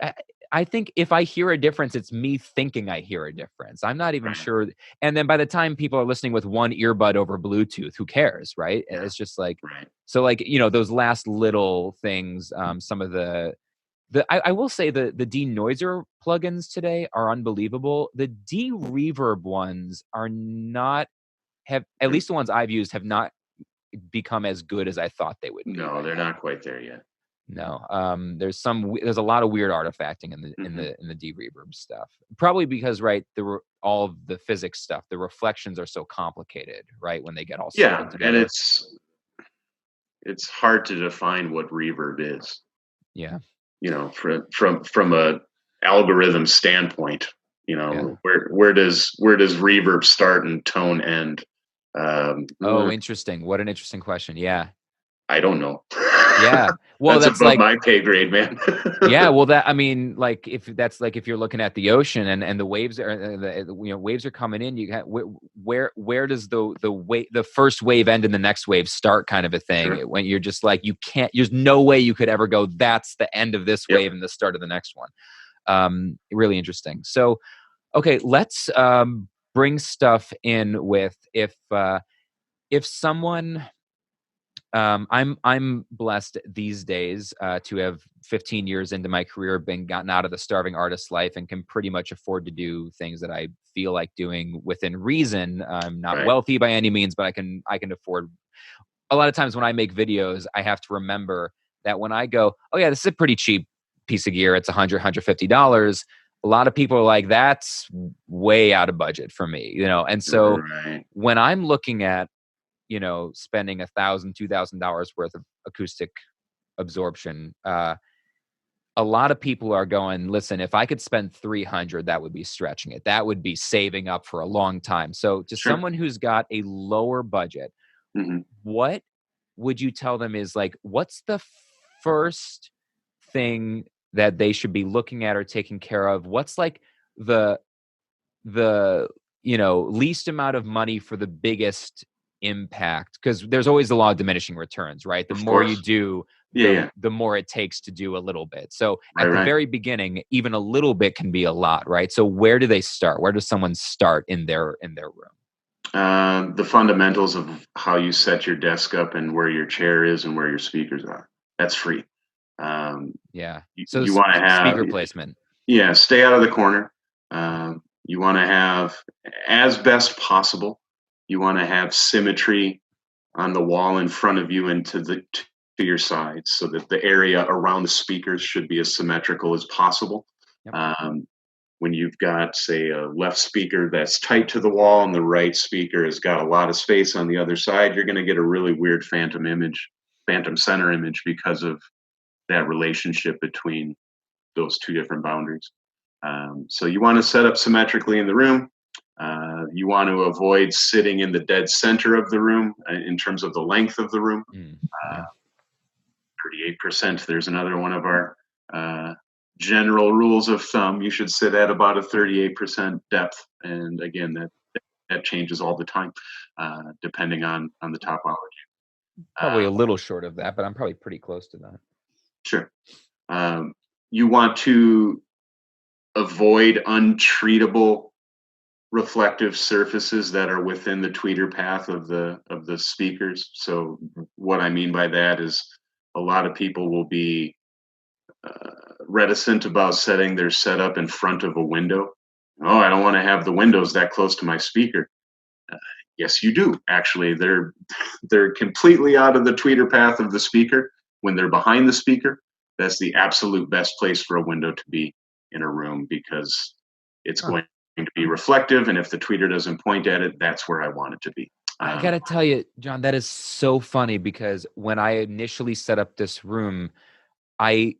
I think if I hear a difference, it's me thinking I hear a difference. I'm not even sure. And then by the time people are listening with one earbud over Bluetooth, who cares, right? Yeah. It's just like, so like, those last little things, some of I will say the denoiser plugins today are unbelievable. The de-reverb ones are not, at least the ones I've used have not become as good as I thought they would be. No, they're not quite there yet. No, there's a lot of weird artifacting in the de-reverb stuff. Probably because all of the physics stuff, the reflections are so complicated, right? When they get all sorted together. And it's hard to define what reverb is. Yeah, from a algorithm standpoint. Where does reverb start and tone end? Interesting. What an interesting question. Yeah. I don't know. Yeah. Well, that's above my pay grade, man. Yeah. Well, if you're looking at the ocean and the waves are, waves are coming in, where does the first wave end and the next wave start, kind of a thing, sure. When you're just like, you can't, there's no way you could ever go, that's the end of this wave and the start of the next one. Really interesting. So, okay, let's bring stuff in with if someone, I'm blessed these days to have 15 years into my career gotten out of the starving artist life and can pretty much afford to do things that I feel like doing within reason. I'm not wealthy by any means, but I can afford. A lot of times when I make videos, I have to remember that when I go, oh yeah, this is a pretty cheap piece of gear, it's $150. A lot of people are like, that's way out of budget for me, And so when I'm looking at, spending $1,000, $2,000 worth of acoustic absorption, a lot of people are going, listen, if I could spend $300, that would be stretching it. That would be saving up for a long time. So to someone who's got a lower budget, what would you tell them is like, what's the first thing that they should be looking at or taking care of? What's like the least amount of money for the biggest impact? Because there's always the law of diminishing returns, right? The more you do, the more it takes to do a little bit. So at the very beginning, even a little bit can be a lot, right? So where do they start? Where does someone start in their room? The fundamentals of how you set your desk up and where your chair is and where your speakers are. That's free. So you want to have speaker placement. Yeah, stay out of the corner. You want to have, as best possible, you want to have symmetry on the wall in front of you and to your sides, so that the area around the speakers should be as symmetrical as possible. When you've got, say, a left speaker that's tight to the wall and the right speaker has got a lot of space on the other side, you're going to get a really weird phantom center image because of that relationship between those two different boundaries. So you want to set up symmetrically in the room. You want to avoid sitting in the dead center of the room in terms of the length of the room. 38%, there's another one of our general rules of thumb. You should sit at about a 38% depth. And again, that changes all the time, depending on the topology. Probably a little short of that, but I'm probably pretty close to that. Sure. You want to avoid untreatable reflective surfaces that are within the tweeter path of the speakers. So what I mean by that is a lot of people will be reticent about setting their setup in front of a window. Oh, I don't want to have the windows that close to my speaker. Yes, you do. Actually, they're completely out of the tweeter path of the speaker. When they're behind the speaker, that's the absolute best place for a window to be in a room, because it's going to be reflective, and if the tweeter doesn't point at it, that's where I want it to be. I gotta tell you, John, that is so funny, because when I initially set up this room, I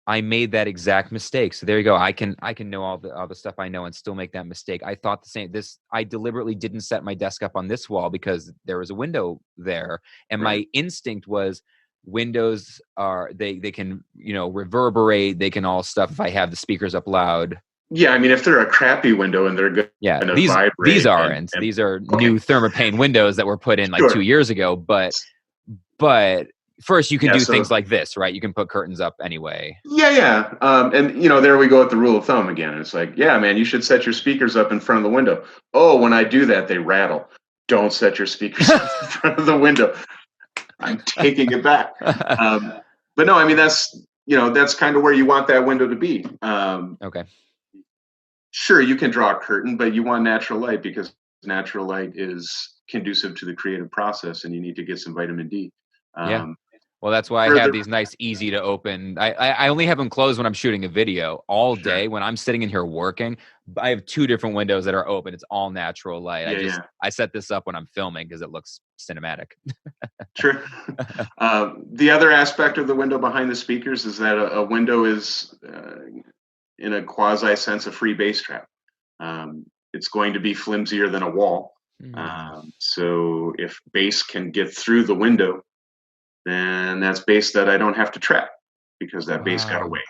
made that exact mistake. So there you go. I can know all the stuff I know and still make that mistake. I thought the same. I deliberately didn't set my desk up on this wall because there was a window there, and my instinct was, windows are they can reverberate, they can all stuff if I have the speakers up loud. Yeah, I mean, if they're a crappy window and they're good, these aren't. These are new thermopane windows that were put in like 2 years ago. But first, you can do things like this, right? You can put curtains up anyway. Yeah. And there we go with the rule of thumb again. It's like, yeah, man, you should set your speakers up in front of the window. Oh, when I do that, they rattle. Don't set your speakers up in front of the window. I'm taking it back. But no, I mean, that's kind of where you want that window to be. Okay. Sure, you can draw a curtain, but you want natural light, because natural light is conducive to the creative process, and you need to get some vitamin D. Well, that's why I have these nice, easy to open. I only have them closed when I'm shooting a video. All day when I'm sitting in here working, I have 2 different windows that are open. It's all natural light. I set this up when I'm filming because it looks cinematic. Sure. The other aspect of the window behind the speakers is that a window is in a quasi sense, a free bass trap. It's going to be flimsier than a wall. So if bass can get through the window, then that's bass that I don't have to trap because that bass got away.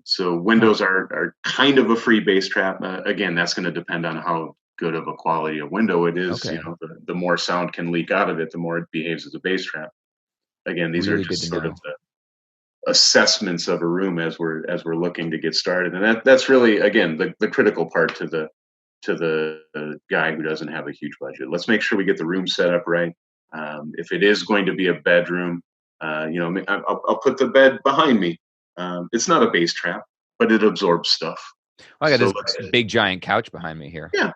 So windows are kind of a free bass trap. Again, that's going to depend on how good of a quality of window it is. Okay. The more sound can leak out of it, the more it behaves as a bass trap. Again, these really are just good to sort know. of the assessments of a room as we're looking to get started, and that's really, again, the critical part to the guy who doesn't have a huge budget. Let's make sure we get the room set up right. If it is going to be a bedroom, I'll put the bed behind me. It's not a bass trap, but it absorbs stuff. I got this big giant couch behind me here. Yeah,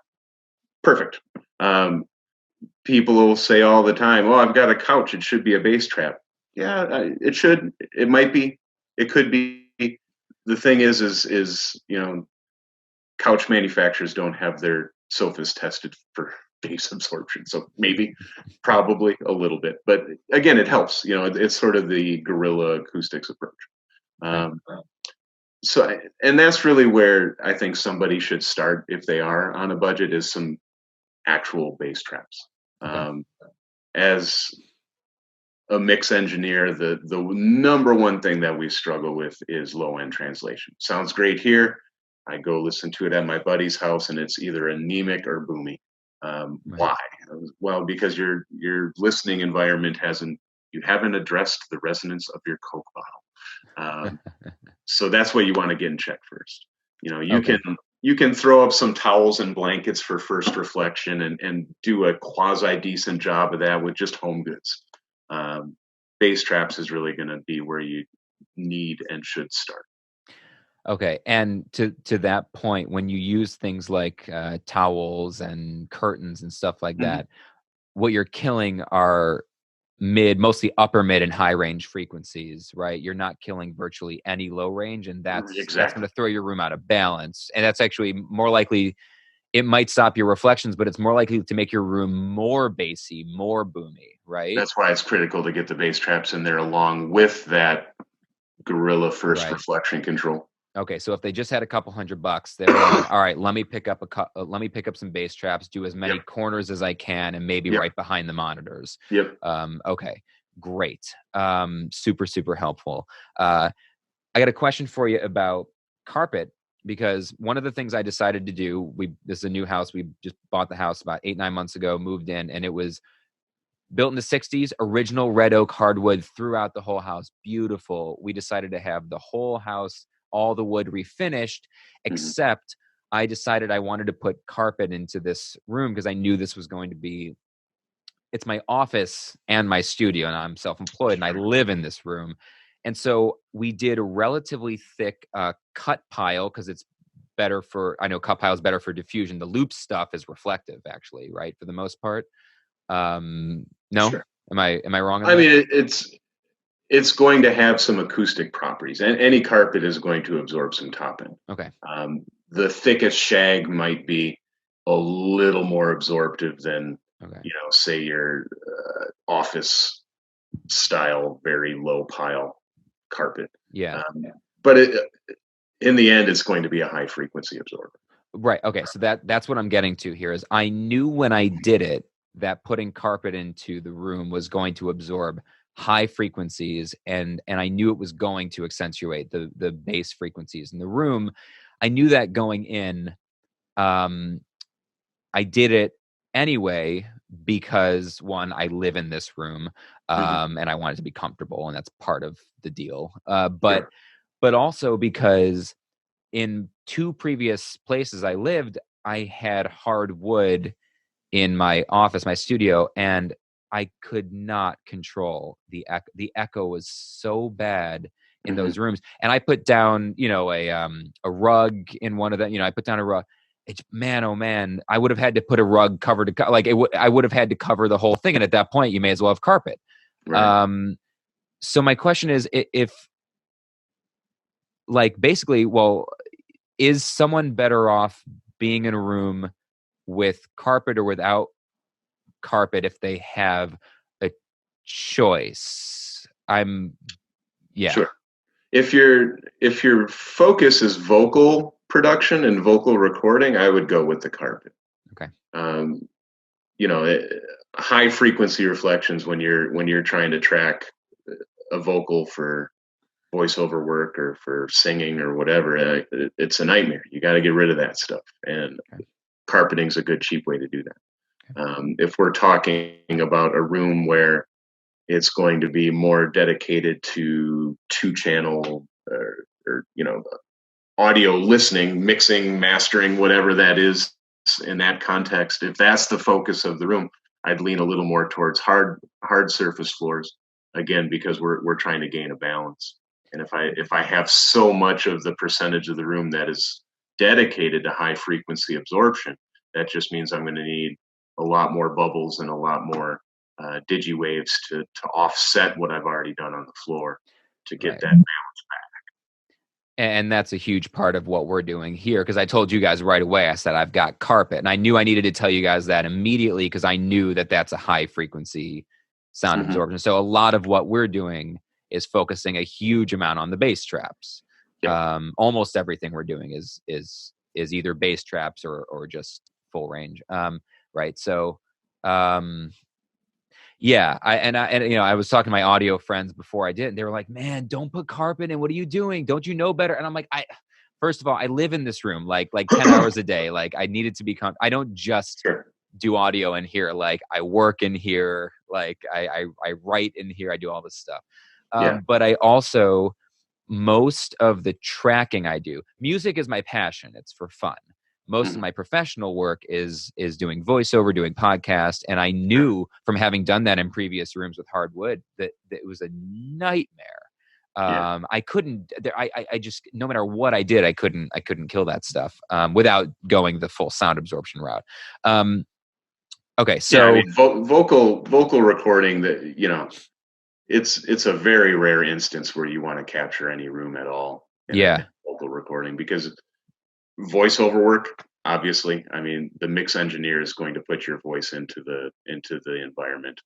perfect. People will say all the time, "Oh, I've got a couch. It should be a bass trap." Yeah, it should. It might be. It could be. The thing is couch manufacturers don't have their sofas tested for bass absorption, so maybe, probably a little bit, but again, it helps. It's sort of the guerrilla acoustics approach. And that's really where I think somebody should start if they are on a budget, is some actual bass traps. As a mix engineer, the number one thing that we struggle with is low end translation. Sounds great here. I go listen to it at my buddy's house, and it's either anemic or boomy. Why? Well, because your listening environment you haven't addressed the resonance of your Coke bottle. So that's what you want to get in check first. You can throw up some towels and blankets for first reflection and do a quasi decent job of that with just home goods. Bass traps is really going to be where you need and should start. Okay, and to that point, when you use things like towels and curtains and stuff like that, what you're killing are mostly upper mid and high range frequencies, right? You're not killing virtually any low range, and that's going to throw your room out of balance. And that's actually more likely, it might stop your reflections, but it's more likely to make your room more bassy, more boomy, right? That's why it's critical to get the bass traps in there along with that guerrilla first reflection control. Okay, so if they just had a couple $100, they're like, all right, let me pick up some bass traps, do as many corners as I can, and maybe right behind the monitors. Okay, great. Super, super helpful. I got a question for you about carpet, because one of the things I decided to do, this is a new house. We just bought the house about 8-9 months ago, moved in, and it was built in the 60s, original red oak hardwood throughout the whole house. Beautiful. We decided to have the whole house, all the wood refinished, except I decided I wanted to put carpet into this room because I knew this was going to be, it's my office and my studio, and I'm self-employed and I live in this room. And so we did a relatively thick cut pile because it's better for, I know cut pile is better for diffusion. The loop stuff is reflective actually, right? For the most part. No? Sure. Am I wrong on that? I mean, it's going to have some acoustic properties, and any carpet is going to absorb some top end. Okay. The thickest shag might be a little more absorptive than, say your office style, very low pile carpet. Yeah. But in the end, it's going to be a high frequency absorber. Right. Okay. So that's what I'm getting to here is I knew when I did it that putting carpet into the room was going to absorb high frequencies, and I knew it was going to accentuate the bass frequencies in the room. I knew that going in. I did it anyway because, one, I live in this room, and I wanted to be comfortable, and that's part of the deal. But also because in 2 previous places I lived, I had hardwood in my office, my studio, and I could not control the echo. The echo was so bad in those rooms. And I put down, a rug in one of them. I put down a rug. Man, oh man, I would have had to put a rug cover I would have had to cover the whole thing. And at that point, you may as well have carpet. Right. So my question is, if basically, is someone better off being in a room with carpet or without carpet if they have a choice? Sure. if your focus is vocal production and vocal recording, I would go with the carpet. Okay. You know, high frequency reflections when you're trying to track a vocal for voiceover work or for singing or whatever, it's a nightmare. You got to get rid of that stuff, and carpeting's a good cheap way to do that. If we're talking about a room where it's going to be more dedicated to 2-channel or you know, audio listening, mixing, mastering, whatever that is in that context, if that's the focus of the room, I'd lean a little more towards hard surface floors, again, because we're trying to gain a balance. And if I have so much of the percentage of the room that is dedicated to high frequency absorption, that just means I'm going to need a lot more bubbles and a lot more digi waves to offset what I've already done on the floor to get that balance back. And that's a huge part of what we're doing here, because I told you guys right away, I said I've got carpet, and I knew I needed to tell you guys that immediately because I knew that that's a high frequency sound absorption. So a lot of what we're doing is focusing a huge amount on the bass traps. Yep. Almost everything we're doing is either bass traps or just full range. Right. So yeah, I was talking to my audio friends before I did, and they were like, "Man, don't put carpet in. What are you doing? Don't you know better?" And I'm like, first of all, I live in this room like 10 hours a day. Like I needed to be I don't just do audio in here. Like I work in here. Like I write in here. I do all this stuff. But I also, most of the tracking I do, music is my passion. It's for fun. Most of my professional work is doing voiceover, doing podcasts. And I knew from having done that in previous rooms with hardwood that it was a nightmare. I couldn't, I just, no matter what I did, I couldn't kill that stuff without going the full sound absorption route. Okay. So I mean, vocal recording, that, you know, it's a very rare instance where you want to capture any room at all in vocal recording, because voiceover work, obviously, I mean, the mix engineer is going to put your voice into the environment,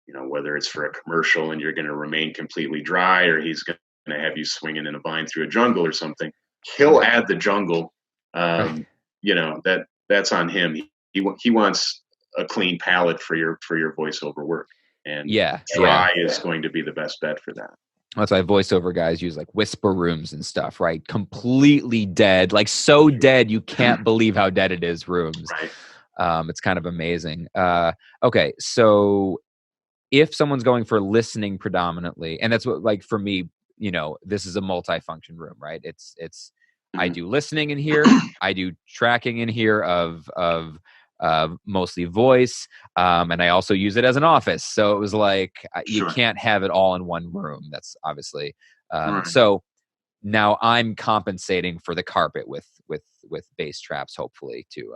you know, whether it's for a commercial and you're going to remain completely dry, or he's going to have you swinging in a vine through a jungle or something. He'll add the jungle. You know, that's on him. He wants a clean palette for your voiceover work, and dry is going to be the best bet for that. That's why voiceover guys use like whisper rooms and stuff, right? Completely dead, like so dead you can't believe how dead it is rooms. Right. It's kind of amazing. Okay, so if someone's going for listening predominantly, and that's what, like for me, you know, this is a multifunction room, right? It's I do listening in here, I do tracking in here of mostly voice, and I also use it as an office. So it was like you can't have it all in one room. That's obviously so now I'm compensating for the carpet with bass traps, hopefully to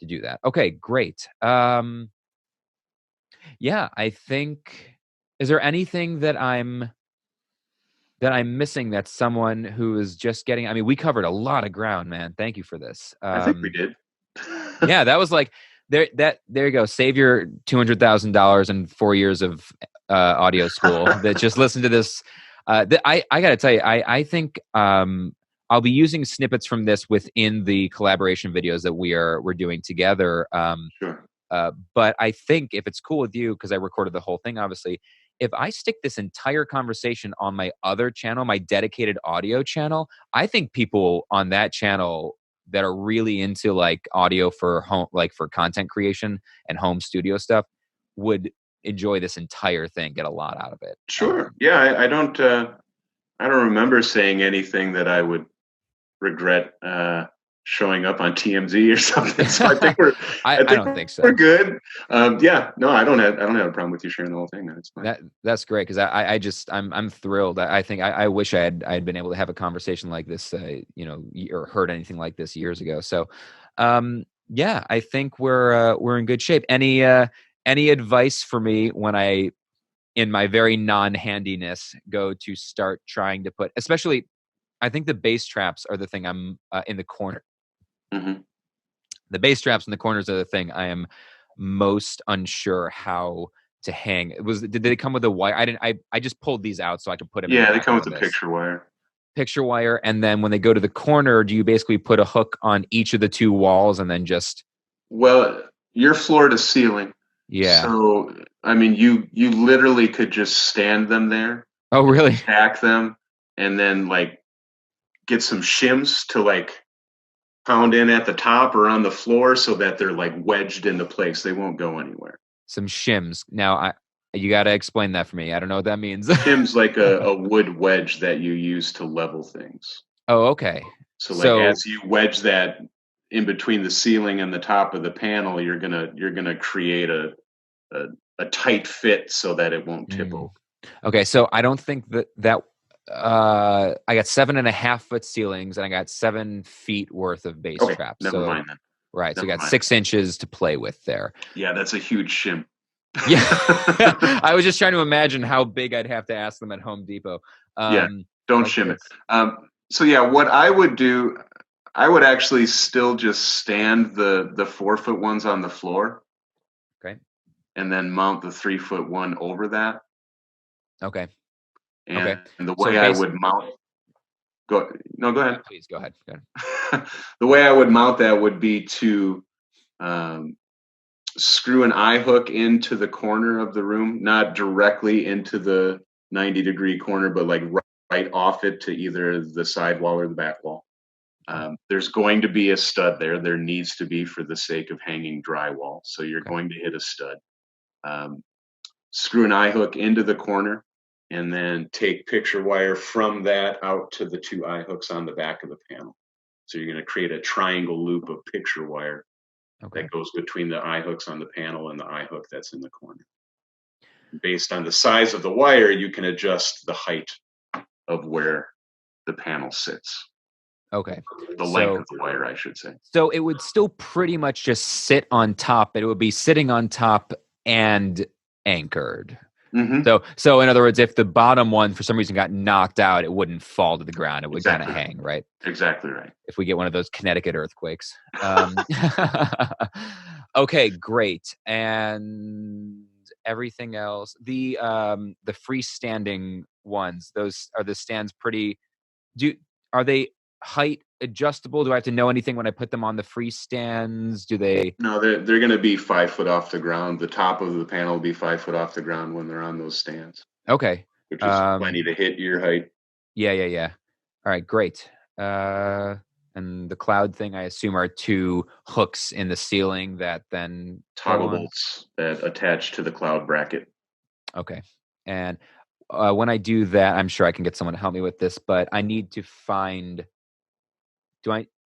do that. Okay, great. Yeah, I think, is there anything that I'm missing that someone who is just getting? I mean, we covered a lot of ground, man. Thank you for this. I think we did. Yeah, that was like there you go. Save your $200,000 and 4 years of audio school. That just listen to this. I got to tell you, I think I'll be using snippets from this within the collaboration videos that we're doing together. But I think if it's cool with you, because I recorded the whole thing, obviously, if I stick this entire conversation on my other channel, my dedicated audio channel, I think people on that channel that are really into like audio for home, like for content creation and home studio stuff, would enjoy this entire thing, get a lot out of it. Yeah, I don't remember saying anything that I would regret showing up on TMZ or something. So I think I don't think so. We're good. Yeah, no, I don't have a problem with you sharing the whole thing. That's fine. That's great, because I'm thrilled. I think I wish I had been able to have a conversation like this, you know, or heard anything like this years ago. So, yeah, I think we're in good shape. Any advice for me when I, in my very non-handiness, go to start trying to put, especially, I think the bass traps are the thing I'm in the corner. The bass traps in the corners are the thing I am most unsure how to hang. Did they come with a wire? I just pulled these out so I could put them. Yeah, they come with a picture wire. picture wire, and then when they go to the corner, do you basically put a hook on each of the two walls and then just? Well, you're floor to ceiling. Yeah. So, I mean, you literally could just stand them there, Oh, really? stack them, and then like get some shims to like pound in at the top or on the floor so that they're like wedged into place. They won't go anywhere. Some shims. Now, you got to explain that for me. I don't know what that means. Shims like a wood wedge that you use to level things. Oh, okay. So like as you wedge that in between the ceiling and the top of the panel, you're gonna create a tight fit so that it won't tip over. Okay, so I don't think that I got 7.5 foot ceilings and I got 7 feet worth of base traps. Never mind then. Right, so you got 6 inches to play with there. Yeah, that's a huge shim. Yeah, I was just trying to imagine how big I'd have to ask them at Home Depot. Don't shim it. So yeah, what I would do, I would actually still just stand the 4 foot ones on the floor. Okay. And then mount the 3 foot one over that. Okay. And the way I would mount. Go ahead. Please go ahead. The way I would mount that would be to screw an eye hook into the corner of the room, not directly into the 90-degree corner, but like right off it to either the side wall or the back wall. There's going to be a stud there. There needs to be for the sake of hanging drywall. So you're going to hit a stud. Screw an eye hook into the corner and then take picture wire from that out to the 2 eye hooks on the back of the panel. So you're going to create a triangle loop of picture wire that goes between the eye hooks on the panel and the eye hook that's in the corner. Based on the size of the wire, you can adjust the height of where the panel sits. Okay. The length of the wire, I should say. So it would still pretty much just sit on top, but it would be sitting on top and anchored. Mm-hmm. So in other words, if the bottom one for some reason got knocked out, it wouldn't fall to the ground. It would kind of hang, right? Exactly right. If we get one of those Connecticut earthquakes. Okay, great. And everything else, the freestanding ones, those are the stands pretty. Are they height adjustable? Do I have to know anything when I put them on the free stands? Do they? No, they're going to be 5 foot off the ground. The top of the panel will be 5 foot off the ground when they're on those stands. Okay. Which is plenty to hit your height. Yeah. All right, great. And the cloud thing, I assume, are 2 hooks in the ceiling that then toggle bolts that attach to the cloud bracket. Okay. And when I do that, I'm sure I can get someone to help me with this, but I need to find.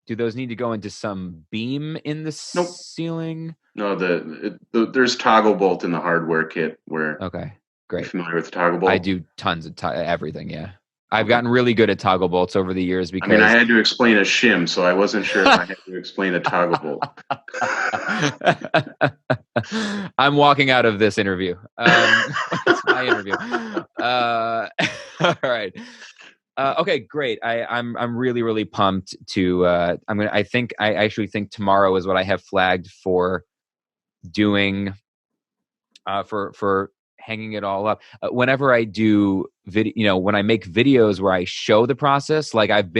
Do those need to go into some beam in the ceiling? No, there's toggle bolt in the hardware kit where. Okay, great. You're familiar with the toggle bolt? I do tons of everything. Yeah, I've gotten really good at toggle bolts over the years because. I mean, I had to explain a shim, so I wasn't sure if I had to explain a toggle bolt. I'm walking out of this interview. It's my interview. All right. Okay, great. I'm really, really pumped to. I actually think tomorrow is what I have flagged for doing. For hanging it all up. Whenever I do video, when I make videos where I show the process, like I've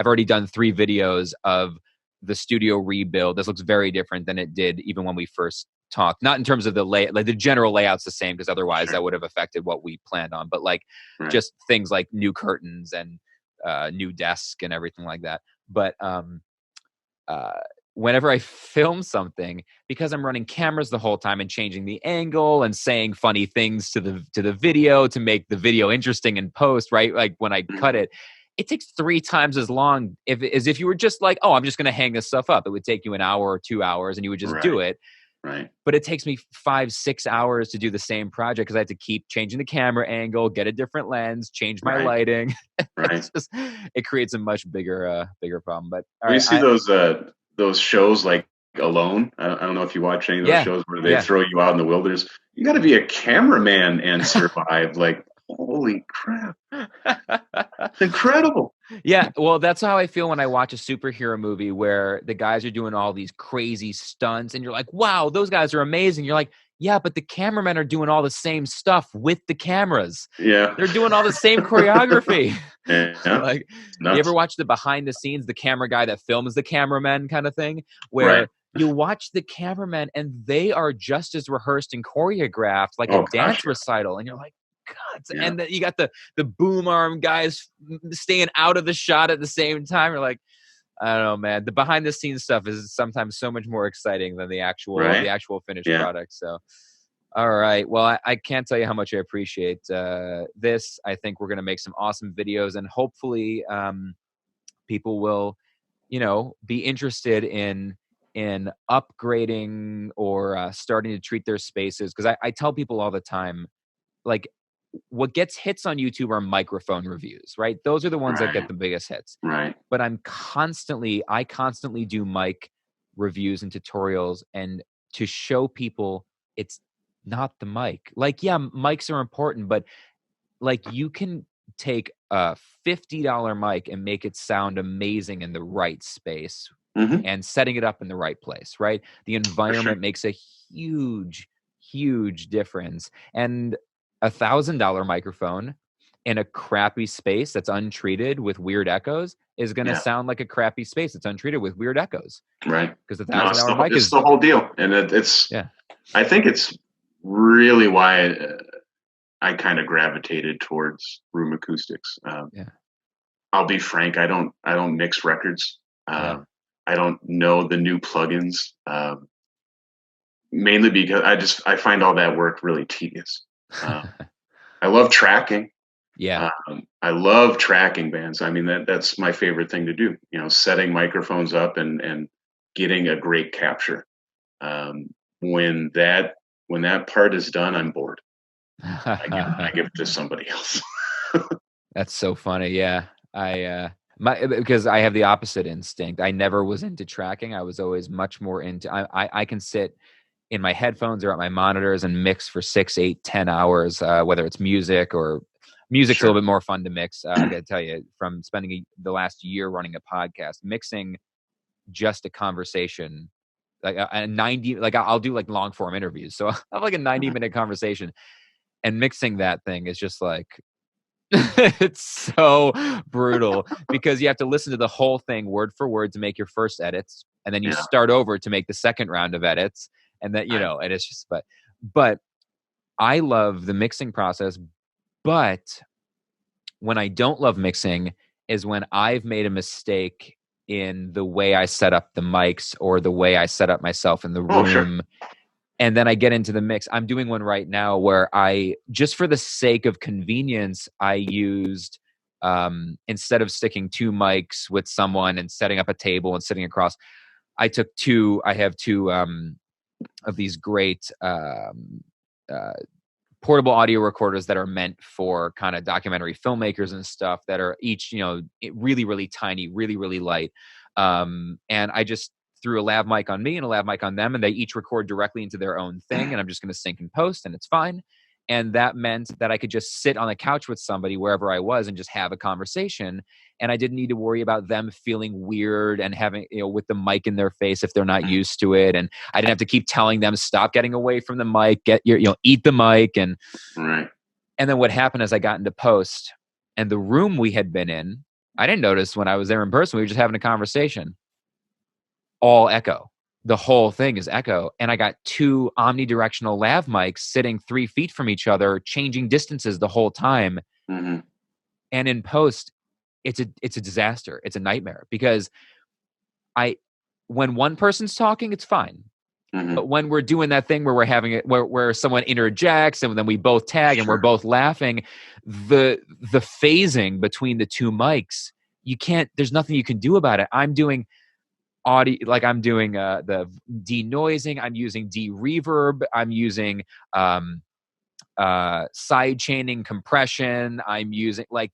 already done 3 videos of the studio rebuild. This looks very different than it did even when we first talked. Not in terms of the layout, like the general layout's the same, because otherwise that would have affected what we planned on. But like just things like new curtains and new desk and everything like that. But whenever I film something, because I'm running cameras the whole time and changing the angle and saying funny things to the video to make the video interesting in post, right? Like when I cut it, it takes 3 times as long as if you were just like, oh, I'm just going to hang this stuff up. It would take you an hour or 2 hours and you would just do it. Right. But it takes me 5-6 hours to do the same project because I have to keep changing the camera angle, get a different lens, change my lighting. Right. It creates a much bigger problem. But you see those shows like Alone. I don't know if you watch any of those shows where they throw you out in the wilderness. You got to be a cameraman and survive. Like, holy crap. It's incredible. Yeah, well, that's how I feel when I watch a superhero movie where the guys are doing all these crazy stunts and you're like, wow, those guys are amazing. You're like, yeah, but the cameramen are doing all the same stuff with the cameras. Yeah. They're doing all the same choreography. Yeah. Like, Nuts. you ever watch the behind the scenes, the camera guy that films the cameramen kind of thing, where Right. you watch the cameramen and they are just as rehearsed and choreographed like Oh, a dance gosh, yeah. recital. And you're like, God. Yeah. And you got the boom arm guys staying out of the shot at the same time. You're like, I don't know, man. The behind the scenes stuff is sometimes so much more exciting than the actual finished Yeah. product. So, all right. Well, I can't tell you how much I appreciate this. I think we're going to make some awesome videos, and hopefully people will, be interested in upgrading or starting to treat their spaces. Because I tell people all the time, like, what gets hits on YouTube are microphone reviews, right? Those are the ones that get the biggest hits. Right. But I constantly do mic reviews and tutorials, and to show people it's not the mic. Like, yeah, mics are important, but like, you can take a $50 mic and make it sound amazing in the right space and setting it up in the right place, right? The environment makes a huge difference. And $1,000 microphone in a crappy space that's untreated with weird echoes is going to sound like a crappy space that's untreated with weird echoes. Right. Because the $1,000 mic is the whole deal. And it's, I think it's really why I kind of gravitated towards room acoustics. I'll be frank. I don't mix records. I don't know the new plugins. Mainly because I find all that work really tedious. I love tracking. Yeah. I love tracking bands. I mean, that's my favorite thing to do, setting microphones up and getting a great capture. When that part is done, I'm bored. I give it to somebody else. That's so funny. Yeah. Because I have the opposite instinct. I never was into tracking. I was always much more into, I can sit in my headphones or at my monitors and mix for 6, 8, 10 hours, whether it's music's a little bit more fun to mix. I got to tell you, from spending the last year running a podcast, mixing just a conversation, like a 90, like I'll do like long form interviews. So I have like a 90-minute conversation, and mixing that thing is just like, it's so brutal because you have to listen to the whole thing word for word to make your first edits. And then you start over to make the second round of edits. And then, and it's just, but I love the mixing process. But when I don't love mixing is when I've made a mistake in the way I set up the mics or the way I set up myself in the room. Sure. And then I get into the mix. I'm doing one right now where just for the sake of convenience, I used, instead of sticking 2 mics with someone and setting up a table and sitting across, I have two of these great portable audio recorders that are meant for kind of documentary filmmakers and stuff, that are each, really, really tiny, really, really light. And I just threw a lav mic on me and a lav mic on them, and they each record directly into their own thing. And I'm just going to sync and post, and it's fine. And that meant that I could just sit on the couch with somebody wherever I was and just have a conversation. And I didn't need to worry about them feeling weird and having, with the mic in their face if they're not used to it. And I didn't have to keep telling them, stop getting away from the mic, eat the mic. And then what happened is I got into post, and the room we had been in, I didn't notice when I was there in person, we were just having a conversation. All echo. The whole thing is echo. And I got 2 omnidirectional lav mics sitting 3 feet from each other, changing distances the whole time. And in post, it's a disaster. It's a nightmare, because when one person's talking, it's fine. But when we're doing that thing where we're having it, where someone interjects and then we both tag and we're both laughing, the phasing between the 2 mics, there's nothing you can do about it. I'm doing audio, like I'm doing the denoising, I'm using de-reverb, I'm using side chaining compression, I'm using and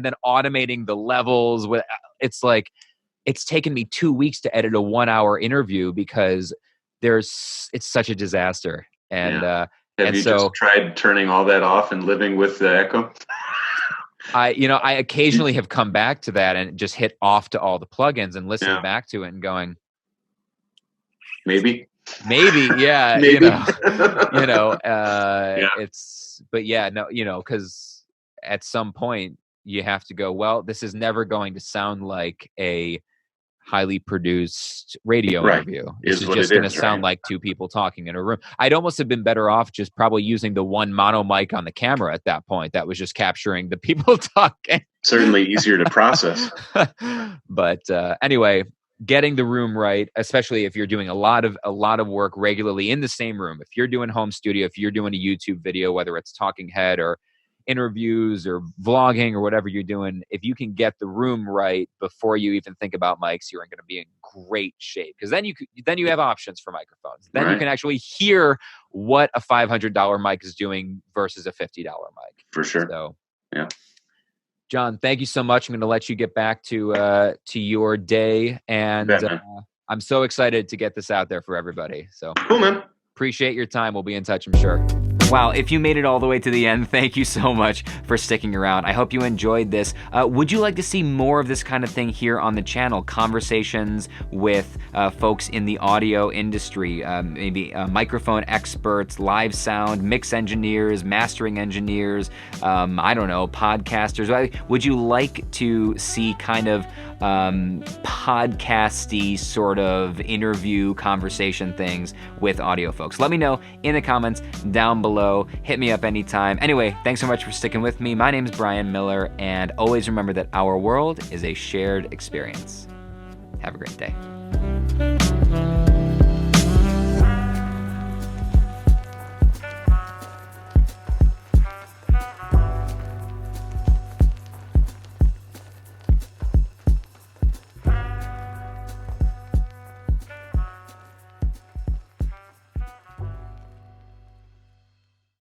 then automating the levels with, it's taken me 2 weeks to edit a 1-hour interview because it's such a disaster. And have you just tried turning all that off and living with the echo? I occasionally have come back to that and just hit off to all the plugins and listened back to it and going, maybe Maybe, yeah, Maybe. Yeah. but yeah, no, because at some point you have to go, well, this is never going to sound like a highly produced radio Right. interview. This Is is what just it going to is, sound right? like two people talking in a room. I'd almost have been better off just probably using the one mono mic on the camera at that point that was just capturing the people talking. Certainly easier to process. But anyway, getting the room right, especially if you're doing a lot of work regularly in the same room. If you're doing home studio, if you're doing a YouTube video, whether it's talking head or interviews or vlogging or whatever you're doing, if you can get the room right before you even think about mics, you're going to be in great shape, because then you have options for microphones. Then you Right. can actually hear what a $500 mic is doing versus a $50 mic. For sure. So, yeah. John, thank you so much. I'm going to let you get back to your day, and I'm so excited to get this out there for everybody. So Cool, man. appreciate your time. We'll be in touch, I'm sure. Wow, if you made it all the way to the end, thank you so much for sticking around. I hope you enjoyed this. Would you like to see more of this kind of thing here on the channel? Conversations with folks in the audio industry, maybe microphone experts, live sound, mix engineers, mastering engineers, I don't know, podcasters. Would you like to see kind of podcasty sort of interview conversation things with audio folks? Let me know in the comments down below. Hit me up anytime. Anyway, thanks so much for sticking with me. My name is Brian Miller, and always remember that our world is a shared experience. Have a great day.